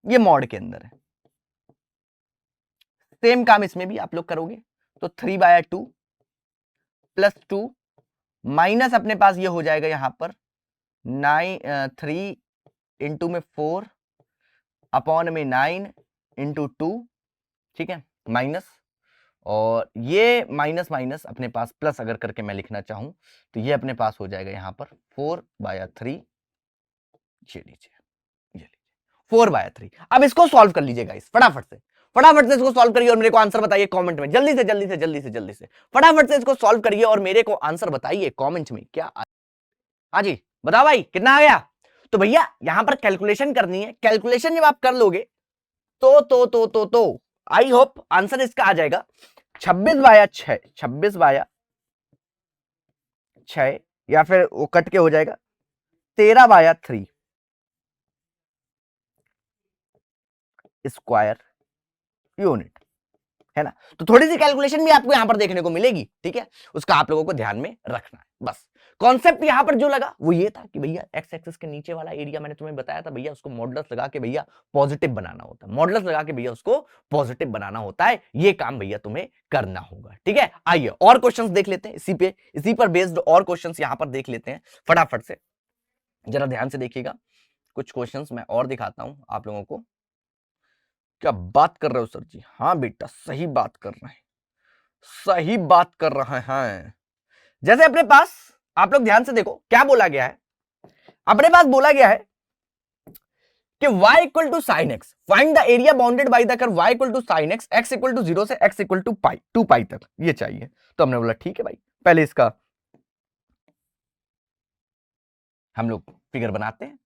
ये मॉड के अंदर है। सेम काम इसमें भी आप लोग करोगे, तो 3/2 प्लस 2 माइनस अपने पास ये हो जाएगा यहां पर 3 इंटू में 4 अपॉन में 9 इंटू 2, ठीक है, माइनस, और ये माइनस माइनस अपने पास प्लस अगर करके मैं लिखना चाहूं तो ये अपने पास हो जाएगा यहां पर 4/3, ये लीजिए, ये लीजिए 4/3। अब इसको सॉल्व कर लीजिए गाइस, फटाफट से, फटाफट से इसको सॉल्व करिए और मेरे को आंसर बताइए कमेंट में, जल्दी से जल्दी से जल्दी से जल्दी से फटाफट से इसको सॉल्व करिए और मेरे को आंसर बताइए कमेंट में क्या। हाँ जी बताओ भाई कितना आ गया। तो भैया यहां पर कैलकुलेशन करनी है, कैलकुलेशन जब आप कर लोगे तो आई होप आंसर इसका आ जाएगा 26/6, 26/6, या फिर वो कट के हो जाएगा 13/3 स्क्वायर यूनिट, है ना। तो थोड़ी सी कैलकुलेशन भी आपको यहां पर देखने को मिलेगी, ठीक है, उसका आप लोगों को ध्यान में रखना है बस। कॉन्सेप्ट यहां पर जो लगा वो ये था कि भैया एक्स एक्सिस के नीचे वाला एरिया मैंने तुम्हें बताया था भैया उसको मॉडुलस लगा के भैया पॉजिटिव बनाना होता है, मॉडुलस लगा के भैया उसको पॉजिटिव बनाना होता है, ये काम भैया तुम्हें करना होगा। ठीक है, आइए और क्वेश्चंस देख लेते हैं, इसी पर बेस्ड और क्वेश्चंस यहां पर देख लेते हैं फटाफट से, जरा ध्यान से देखिएगा। कुछ क्वेश्चंस मैं और दिखाता हूं आप लोगों को। क्या बात कर रहे हो सर जी? हाँ बेटा सही बात कर रहे हैं, सही बात कर रहे हैं। जैसे अपने पास आप लोग ध्यान से देखो क्या बोला गया है, अपने पास बोला गया है कि y equal to sine x, find the area bounded by the curve y equal to sine x, x equal to 0 से x equal to pi 2 pi तक ये चाहिए। तो हमने बोला ठीक है भाई, पहले इसका हम लोग फिगर बनाते हैं।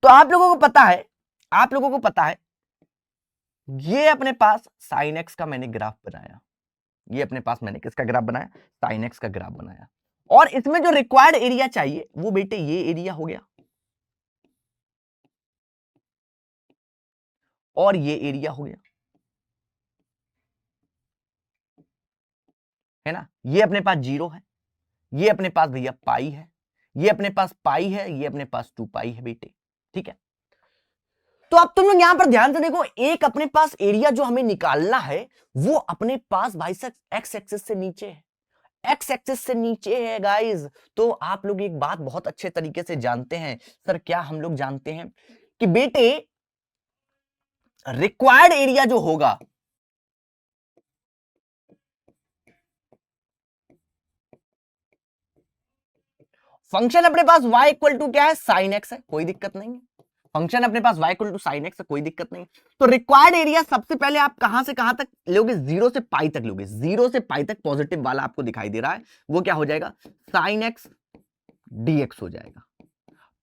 तो आप लोगों को पता है, आप लोगों को पता है ये अपने पास साइन एक्स का मैंने ग्राफ बनाया, ये अपने पास मैंने किसका ग्राफ बनाया? साइन एक्स का ग्राफ बनाया। और इसमें जो रिक्वायर्ड एरिया चाहिए वो बेटे ये एरिया हो गया और ये एरिया हो गया, है ना। ये अपने पास 0 है, ये अपने पास भैया पाई है, ये अपने पास पाई है, ये अपने पास 2 पाई है बेटे। ठीक है, तो अब तुम लोग यहां पर ध्यान से देखो, एक अपने पास एरिया जो हमें निकालना है वो अपने पास भाई साहब एक्स एक्सिस से नीचे है, एक्स एक्सिस से नीचे है गाइस। तो आप लोग एक बात बहुत अच्छे तरीके से जानते हैं, सर क्या हम लोग जानते हैं कि बेटे रिक्वायर्ड एरिया जो होगा फंक्शन अपने पास y इक्वल टू क्या है? साइन एक्स है, कोई दिक्कत नहीं है। फंक्शन अपने पास y equal to sine x है, कोई दिक्कत नहीं। तो रिक्वायर्ड एरिया सबसे पहले आप कहां से कहां तक लोगे? 0 से पाई तक लोगे, 0 से पाई तक पॉजिटिव वाला आपको दिखाई दे रहा है, वो क्या हो जाएगा? साइन एक्स dx हो जाएगा।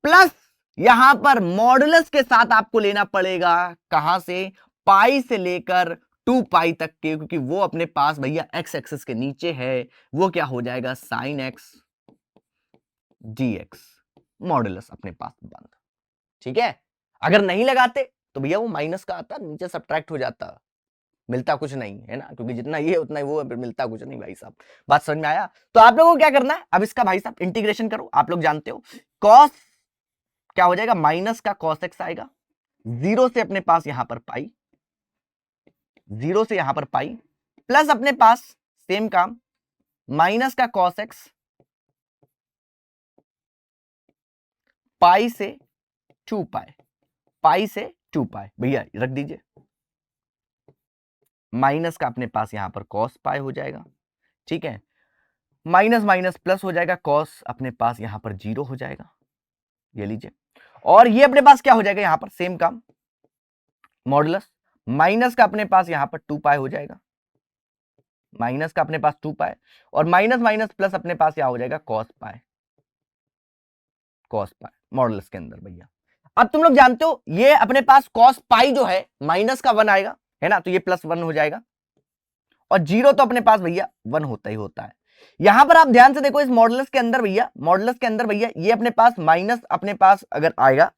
प्लस यहां पर मॉडुलस के साथ आपको लेना पड़ेगा कहां से? पाई से लेकर 2 पाई तक के, क्योंकि वो अपने पास भैया एक्स एक्सिस के नीचे है, वो क्या हो जाएगा? साइन एक्स dx मॉडुलस अपने पास बंद। ठीक है, अगर नहीं लगाते तो भैया वो माइनस का आता, नीचे सब्ट्रैक्ट हो जाता, मिलता कुछ नहीं है ना, क्योंकि जितना ये उतना ही वो है, मिलता कुछ नहीं भाई साहब। बात समझ में आया? तो आप लोगों को क्या करना है, अब इसका भाई साहब इंटीग्रेशन करो। आप लोग जानते हो कॉस क्या हो जाएगा? माइनस का कॉस एक्स आएगा, 0 से अपने पास यहां पर पाई, 0 से यहां पर पाई, प्लस अपने पास सेम काम माइनस का कॉस एक्स पाई से 2 पाई, पाई से 2 पाई भैया रख दीजिए, माइनस का अपने पास यहां पर कॉस पाई हो जाएगा। ठीक है, माइनस माइनस प्लस हो जाएगा, कॉस अपने पास यहां पर 0 हो जाएगा, ये लीजिए। और ये अपने पास क्या हो जाएगा? यहां पर सेम काम मॉडुलस, माइनस का अपने पास यहां पर 2 पाई हो जाएगा, माइनस का अपने पास 2 पाई, और माइनस माइनस प्लस अपने पास क्या हो जाएगा? Cos pi, cos pi modulus के अंदर भैया। अब तुम लोग जानते हो ये अपने पास कॉस पाई जो है माइनस का 1 आएगा, है ना, तो ये प्लस 1 हो जाएगा, और 0 तो अपने पास भैया 1 होता ही होता है। यहां पर आप ध्यान से देखो इस मॉडुलस के अंदर भैया, मॉडुलस के अंदर भैया ये अपने पास माइनस अपने पास अगर आएगा,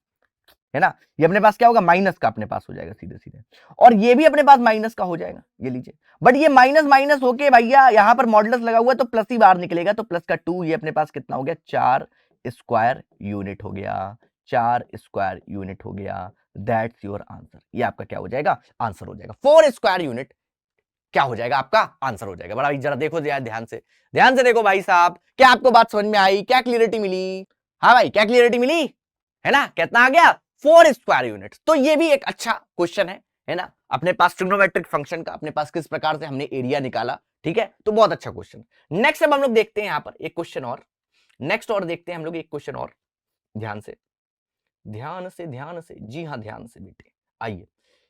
है ना, ये अपने पास क्या होगा? माइनस का अपने पास हो जाएगा सीधे सीधे, और ये भी अपने पास माइनस का हो जाएगा, ये लीजिए। बट ये माइनस माइनस होके भैया यहां पर मॉडुलस लगा हुआ है तो प्लस ही बाहर निकलेगा, तो प्लस का 2, ये अपने पास कितना हो गया? 4 स्क्वायर यूनिट हो गया, 4 स्क्वायर यूनिट हो गया। दैट्स योर आंसर, ये आपका क्या हो जाएगा? आंसर हो जाएगा। 4 स्क्वायर यूनिट क्या हो जाएगा? आपका आंसर हो जाएगा। बड़ा जरा देखो ध्यान से, ध्यान से देखो भाई साहब, क्या आपको बात समझ में आई? क्या क्लियरिटी मिली? हाँ भाई, क्या क्लियरिटी मिली? है ना, कितना आ गया? 4 स्क्वायर यूनिट। तो ये भी एक अच्छा क्वेश्चन है ना, अपने पास ट्रिग्नोमेट्रिक फंक्शन का अपने पास किस प्रकार से हमने एरिया निकाला। ठीक है, तो बहुत अच्छा क्वेश्चन। नेक्स्ट अब हम लोग देखते हैं यहां पर एक क्वेश्चन और, नेक्स्ट और देखते हैं हम लोग एक क्वेश्चन और, ध्यान से ध्यान से ध्यान से, जी हाँ ध्यान से बेटे। आइए,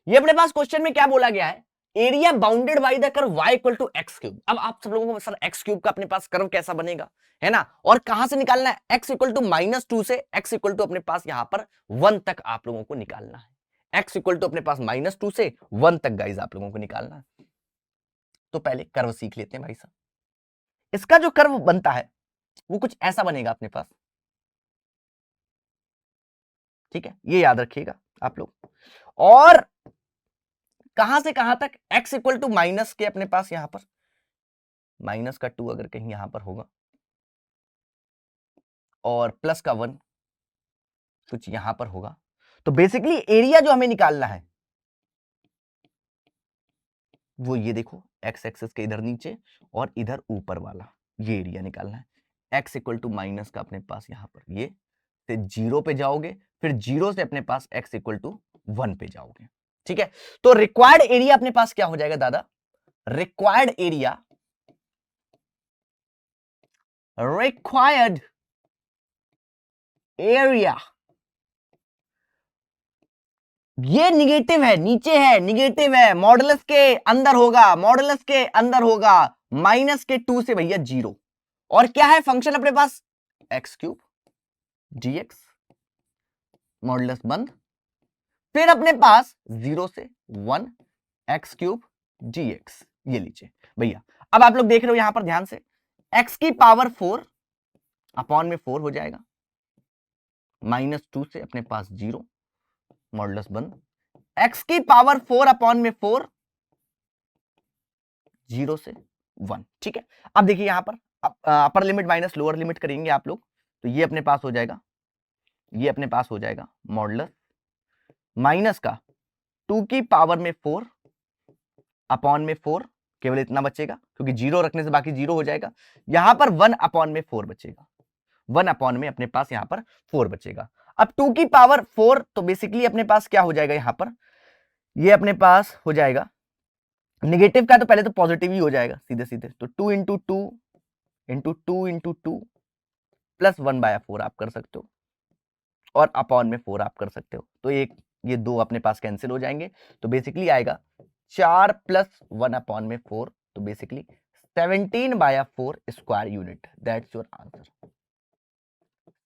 ये अपने पास क्वेश्चन में क्या बोला गया है? Area bounded by the curve y equal to x cube. अब आप सब लोगों को सर एक्स क्यूब का अपने पास कर्व कैसा बनेगा, है ना, और कहां से निकालना है? x इक्वल टू -2 से x इक्वल टू अपने पास यहां पर 1 तक आप लोगों को निकालना है। x इक्वल टू अपने पास -2 से 1 तक गाइस आप लोगों को निकालना है। तो पहले कर्व सीख लेते हैं भाई साहब। इसका जो कर्व बनता है वो कुछ ऐसा बनेगा अपने पास, ठीक है, ये याद रखिएगा आप लोग। और कहां से कहां तक? x इक्वल टू माइनस के अपने पास यहां पर माइनस का 2 अगर कहीं यहां पर होगा, और प्लस का 1 कुछ यहां पर होगा। तो बेसिकली एरिया जो हमें निकालना है वो ये देखो, एक्स एक्सिस के इधर नीचे और इधर ऊपर वाला ये एरिया निकालना है। एक्स इक्वल टू माइनस का अपने पास यहां पर ये से 0 पे जाओगे, फिर 0 से अपने पास एक्स इक्वल टू 1 पे जाओगे। ठीक है, तो रिक्वायर्ड एरिया अपने पास क्या हो जाएगा दादा? रिक्वायर्ड एरिया, रिक्वायर्ड एरिया, ये निगेटिव है, नीचे है, निगेटिव है, मॉडुलस के अंदर होगा, मॉडुलस के अंदर होगा, माइनस के 2 से भैया 0। और क्या है फंक्शन अपने पास? एक्स क्यूब dx, मॉडुलस बंद, फिर अपने पास 0 से 1 एक्स क्यूब dx। ये लीजिए भैया, अब आप लोग देख रहे हो यहां पर ध्यान से, x की पावर 4 अपॉन में 4 हो जाएगा, -2 से अपने पास 0, मॉडुलस बंद, x की पावर 4 अपॉन में 4, 0 से 1। ठीक है, अब देखिए यहां पर upper limit minus lower limit करेंगे आप लोग, तो ये अपने पास हो जाएगा, ये अपने पास हो जाएगा मॉडुलस माइनस का 2 की पावर में 4 अपॉन में 4, केवल इतना बचेगा क्योंकि 0 रखने से बाकी 0 हो जाएगा। यहां पर 1 अपॉन में 4 बचेगा, 1 अपॉन में अपने पास यहां पर 4 बचेगा। अब 2 की पावर 4 तो बेसिकली अपने पास क्या हो जाएगा यहां पर, ये अपने पास हो जाएगा निगेटिव का, तो पहले तो पॉजिटिव ही हो जाएगा सीधे सीधे, तो 2 इंटू 2 इंटू 2 इंटू 2 प्लस 1/4 आप कर सकते हो, और अपॉन में 4 आप कर सकते हो। तो एक ये 2 अपने पास कैंसिल हो जाएंगे, तो बेसिकली आएगा 4 प्लस 1 अपॉन में 4, तो basically 17/4 square unit. That's your answer,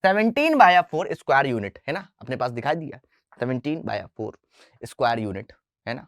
17/4 square unit है ना, अपने पास दिखाई दिया 17/4 स्क्वायर यूनिट है ना।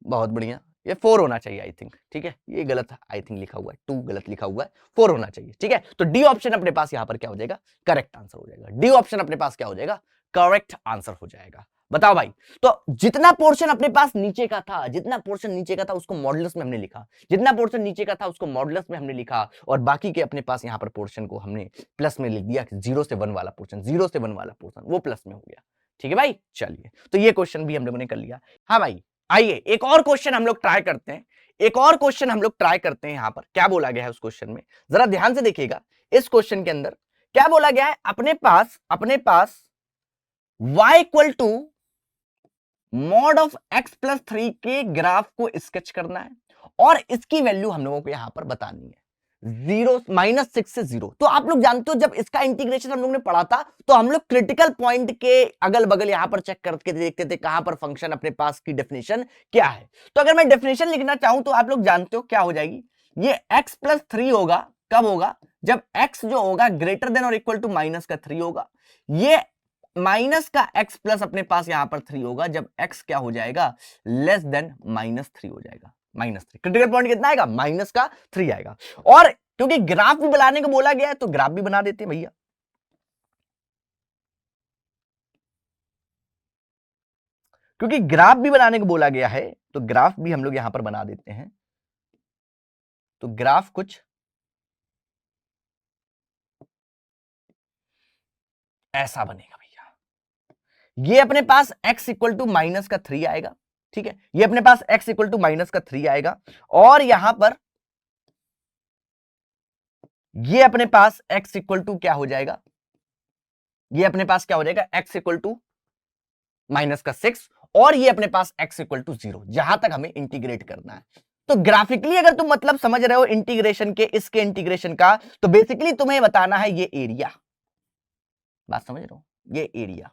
बहुत बढ़िया, ये 4 होना चाहिए आई थिंक। ठीक है, ये गलत आई थिंक लिखा हुआ है, 2 गलत लिखा हुआ है, 4 होना चाहिए। ठीक है, तो डी ऑप्शन अपने पास यहां पर क्या हो जाएगा? करेक्ट आंसर हो जाएगा। डी ऑप्शन अपने पास क्या हो जाएगा? करेक्ट आंसर हो जाएगा। बताओ भाई, तो जितना पोर्शन अपने पास नीचे का था, जितना पोर्शन नीचे का था उसको मॉडुलस में हमने लिखा, जितना पोर्शन नीचे का था उसको मॉडुलस में हमने लिखा, और बाकी के अपने पास यहां पर पोर्शन को हमने प्लस में लिख दिया। 0 से 1 वाला पोर्शन, 0 से 1 वाला पोर्शन वो प्लस में हो गया। ठीक है भाई, चलिए, तो ये क्वेश्चन भी हम लोगों ने कर लिया। हाँ भाई, आइए एक और क्वेश्चन हम लोग ट्राई करते हैं, एक और क्वेश्चन हम लोग ट्राई करते हैं। यहां पर क्या बोला गया है उस क्वेश्चन में, जरा ध्यान से देखिएगा। इस क्वेश्चन के अंदर क्या बोला गया है? अपने पास y equal to mod of x plus 3 के ग्राफ को स्केच करना है, और इसकी वैल्यू हम लोगों को यहां पर बतानी है, 0 -6 से 0। तो आप लोग जानते हो जब इसका इंटीग्रेशन हम लोग ने पढ़ा था, तो हम लोग क्रिटिकल पॉइंट के अगल बगल यहां पर चेक करके देखते थे कहां पर फंक्शन अपने पास की डेफिनेशन क्या है। तो अगर मैं डेफिनेशन लिखना चाहूं तो आप लोग जानते हो क्या हो जाएगी, ये x प्लस 3 होगा, कब होगा? जब x जो होगा ग्रेटर देन और इक्वल टू -3 होगा। ये माइनस का x प्लस अपने पास यहां पर 3 होगा जब x क्या हो जाएगा? लेस देन -3 हो जाएगा, -3। क्रिटिकल पॉइंट कितना आएगा? -3 आएगा। और क्योंकि ग्राफ भी बनाने को बोला गया है तो ग्राफ भी बना देते हैं भैया। क्योंकि ग्राफ भी बनाने को बोला गया है तो ग्राफ भी हम लोग यहां पर बना देते हैं। तो ग्राफ कुछ ऐसा बनेगा भैया, ये अपने पास x इक्वल टू -3 आएगा। ठीक है, ये अपने पास x इक्वल टू -3 आएगा, और यहां पर ये अपने पास x इक्वल टू क्या हो जाएगा? ये अपने पास क्या हो जाएगा? x इक्वल टू -6, और ये अपने पास x इक्वल टू 0, जहां तक हमें इंटीग्रेट करना है। तो ग्राफिकली अगर तुम मतलब समझ रहे हो इंटीग्रेशन के, इसके इंटीग्रेशन का, तो बेसिकली तुम्हें बताना है ये एरिया। बात समझ रहे हो? ये एरिया,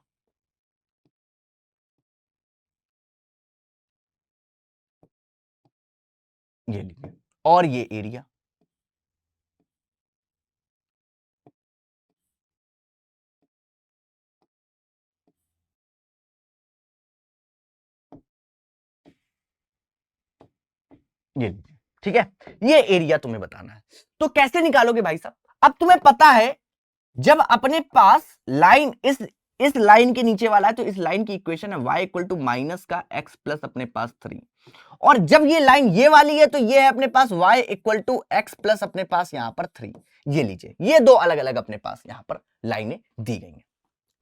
ये लीजिए, और ये एरिया, ये लीजिए। ठीक है, ये एरिया तुम्हें बताना है। तो कैसे निकालोगे भाई साहब? अब तुम्हें पता है जब अपने पास लाइन इस इस लाइन के नीचे वाला है, तो इस लाइन की इक्वेशन है y इक्वल टू माइनस का x प्लस अपने पास 3। और जब ये लाइन ये वाली है तो ये है अपने पास y equal to x plus अपने पास यहां पर 3। ये लीजिए, ये दो अलग अलग अपने पास यहां पर लाइनें दी गई हैं,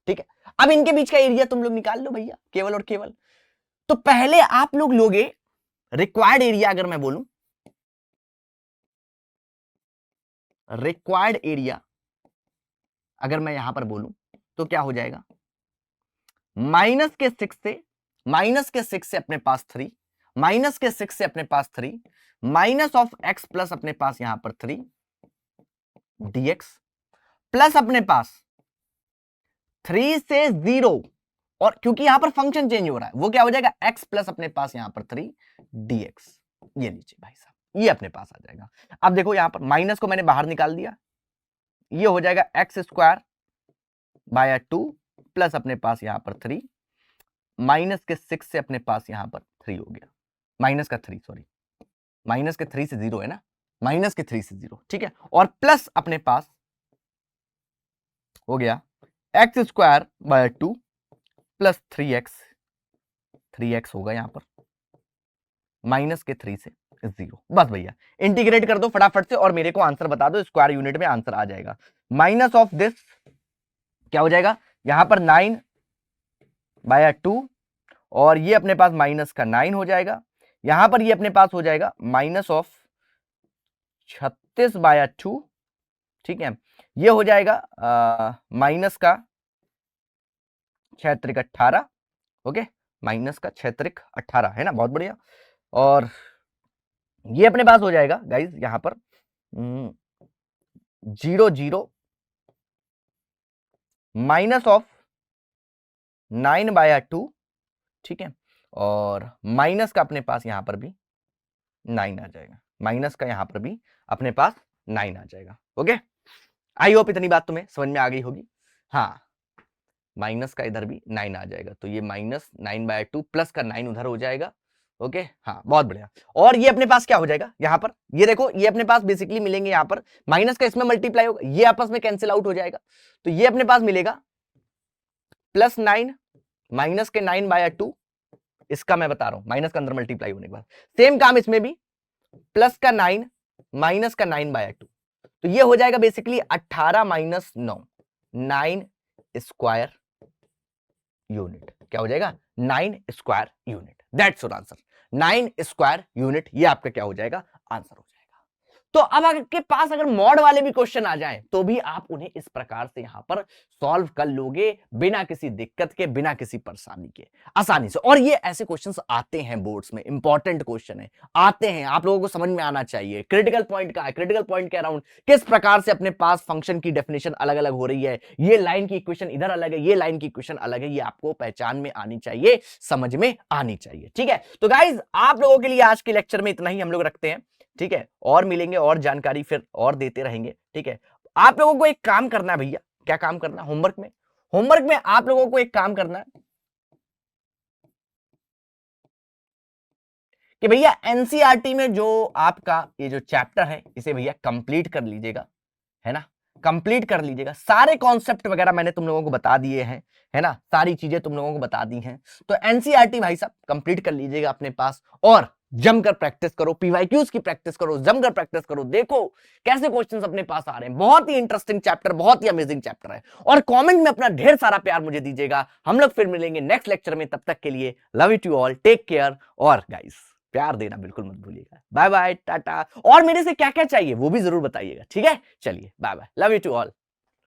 ठीक है। अब इनके बीच का एरिया तुम लोग निकाल लो भैया, केवल और केवल। तो पहले आप लोग लोगे रिक्वायर्ड एरिया, अगर मैं बोलूं रिक्वायर्ड एरिया, अगर मैं यहां पर बोलूं तो क्या हो जाएगा, माइनस के 6 से अपने पास 3, माइनस के 6 से अपने पास 3, माइनस ऑफ x प्लस अपने पास यहां पर 3 dx, प्लस अपने पास 3 से 0, और क्योंकि यहां पर फंक्शन चेंज हो रहा है, वो क्या हो जाएगा, x प्लस अपने पास यहां पर 3 dx। ये लीजिए भाई साहब, ये अपने पास आ जाएगा। अब देखो यहां पर माइनस को मैंने बाहर निकाल दिया, ये हो जाएगा एक्स स्क्वायर बाय 2 प्लस अपने पास यहां पर 3, माइनस के 6 से अपने पास यहां पर 3 हो गया, माइनस का 3, सॉरी माइनस के 3 से 0 है ना, माइनस के 3 से 0, ठीक है। और प्लस अपने पास हो गया x square by 2 plus 3x होगा यहां पर, माइनस के 3 से 0। बस भैया इंटीग्रेट कर दो फटाफट से और मेरे को आंसर बता दो, स्क्वायर यूनिट में आंसर आ जाएगा। माइनस ऑफ दिस क्या हो जाएगा, यहां पर 9/2 और ये अपने पास माइनस का 9 हो जाएगा, यहां पर ये अपने पास हो जाएगा माइनस ऑफ 36/2, ठीक है। ये हो जाएगा माइनस का 6×18, ओके, माइनस का 6×18 है ना, बहुत बढ़िया। और ये अपने पास हो जाएगा गाइज यहां पर 0 0 माइनस ऑफ 9/2, ठीक है। और माइनस का अपने पास यहां पर भी 9 आ जाएगा, माइनस का यहां पर भी अपने पास 9 आ जाएगा, ओके। आई होप इतनी बात तुम्हें समझ में आ गई होगी। हाँ, माइनस का इधर भी 9 आ जाएगा, तो ये माइनस 9/2 प्लस का 9 उधर हो जाएगा, ओके। हाँ, बहुत बढ़िया। और ये अपने पास क्या हो जाएगा यहां पर, ये देखो ये अपने पास बेसिकली मिलेंगे यहां पर, माइनस का इसमें मल्टीप्लाई होगा, ये आपस में कैंसिल आउट हो जाएगा, तो ये अपने पास मिलेगा +9 माइनस के 9/2, इसका मैं बता रहा हूं माइनस का अंदर मल्टीप्लाई होने के बाद। सेम काम इसमें भी, प्लस का 9 माइनस का 9/2, तो ये हो जाएगा बेसिकली 18 माइनस 9, 9 स्क्वायर यूनिट। क्या हो जाएगा, 9 square unit. That's your answer, 9 square unit. ये आपका क्या हो जाएगा, आंसर हो जाएगा। तो अब आपके पास अगर मॉड वाले भी क्वेश्चन आ जाएं तो भी आप उन्हें इस प्रकार से यहां पर सॉल्व कर लोगे, बिना किसी दिक्कत के, बिना किसी परेशानी के, आसानी से। और ये ऐसे क्वेश्चंस आते हैं बोर्ड्स में, इंपॉर्टेंट क्वेश्चन है, आते हैं, आप लोगों को समझ में आना चाहिए। क्रिटिकल पॉइंट का है, क्रिटिकल पॉइंट के अराउंड किस प्रकार से अपने पास फंक्शन की डेफिनेशन अलग अलग हो रही है, ये लाइन की इक्वेशन इधर अलग है, ये लाइन की इक्वेशन अलग है, ये आपको पहचान में आनी चाहिए, समझ में आनी चाहिए, ठीक है। तो गाइज आप लोगों के लिए आज के लेक्चर में इतना ही हम लोग रखते हैं, ठीक है। और मिलेंगे, और जानकारी फिर और देते रहेंगे, ठीक है। आप लोगों को एक काम करना है भैया, क्या काम करना है, होमवर्क में आप लोगों को एक काम करना है कि भैया एनसीईआरटी में जो आपका ये जो चैप्टर है इसे भैया कंप्लीट कर लीजिएगा, है ना, कंप्लीट कर लीजिएगा। सारे कॉन्सेप्ट वगैरह मैंने तुम लोगों को बता दिए हैं, है ना, सारी चीजें तुम लोगों को बता दी हैं। तो एनसीईआरटी भाई साहब कंप्लीट कर लीजिएगा अपने पास, और जमकर प्रैक्टिस करो, पीवाईक्यूज की प्रैक्टिस करो, जमकर प्रैक्टिस करो, देखो कैसे क्वेश्चंस अपने पास आ रहे हैं। बहुत ही इंटरेस्टिंग चैप्टर, बहुत ही अमेजिंग चैप्टर है। और कमेंट में अपना ढेर सारा प्यार मुझे दीजिएगा। हम लोग फिर मिलेंगे नेक्स्ट लेक्चर में, तब तक के लिए love you to all, take care, और गाइस प्यार देना बिल्कुल मत भूलिएगा। Bye bye, tata. और मेरे से क्या क्या चाहिए वो भी जरूर बताइएगा, ठीक है। चलिए bye bye, love you to all.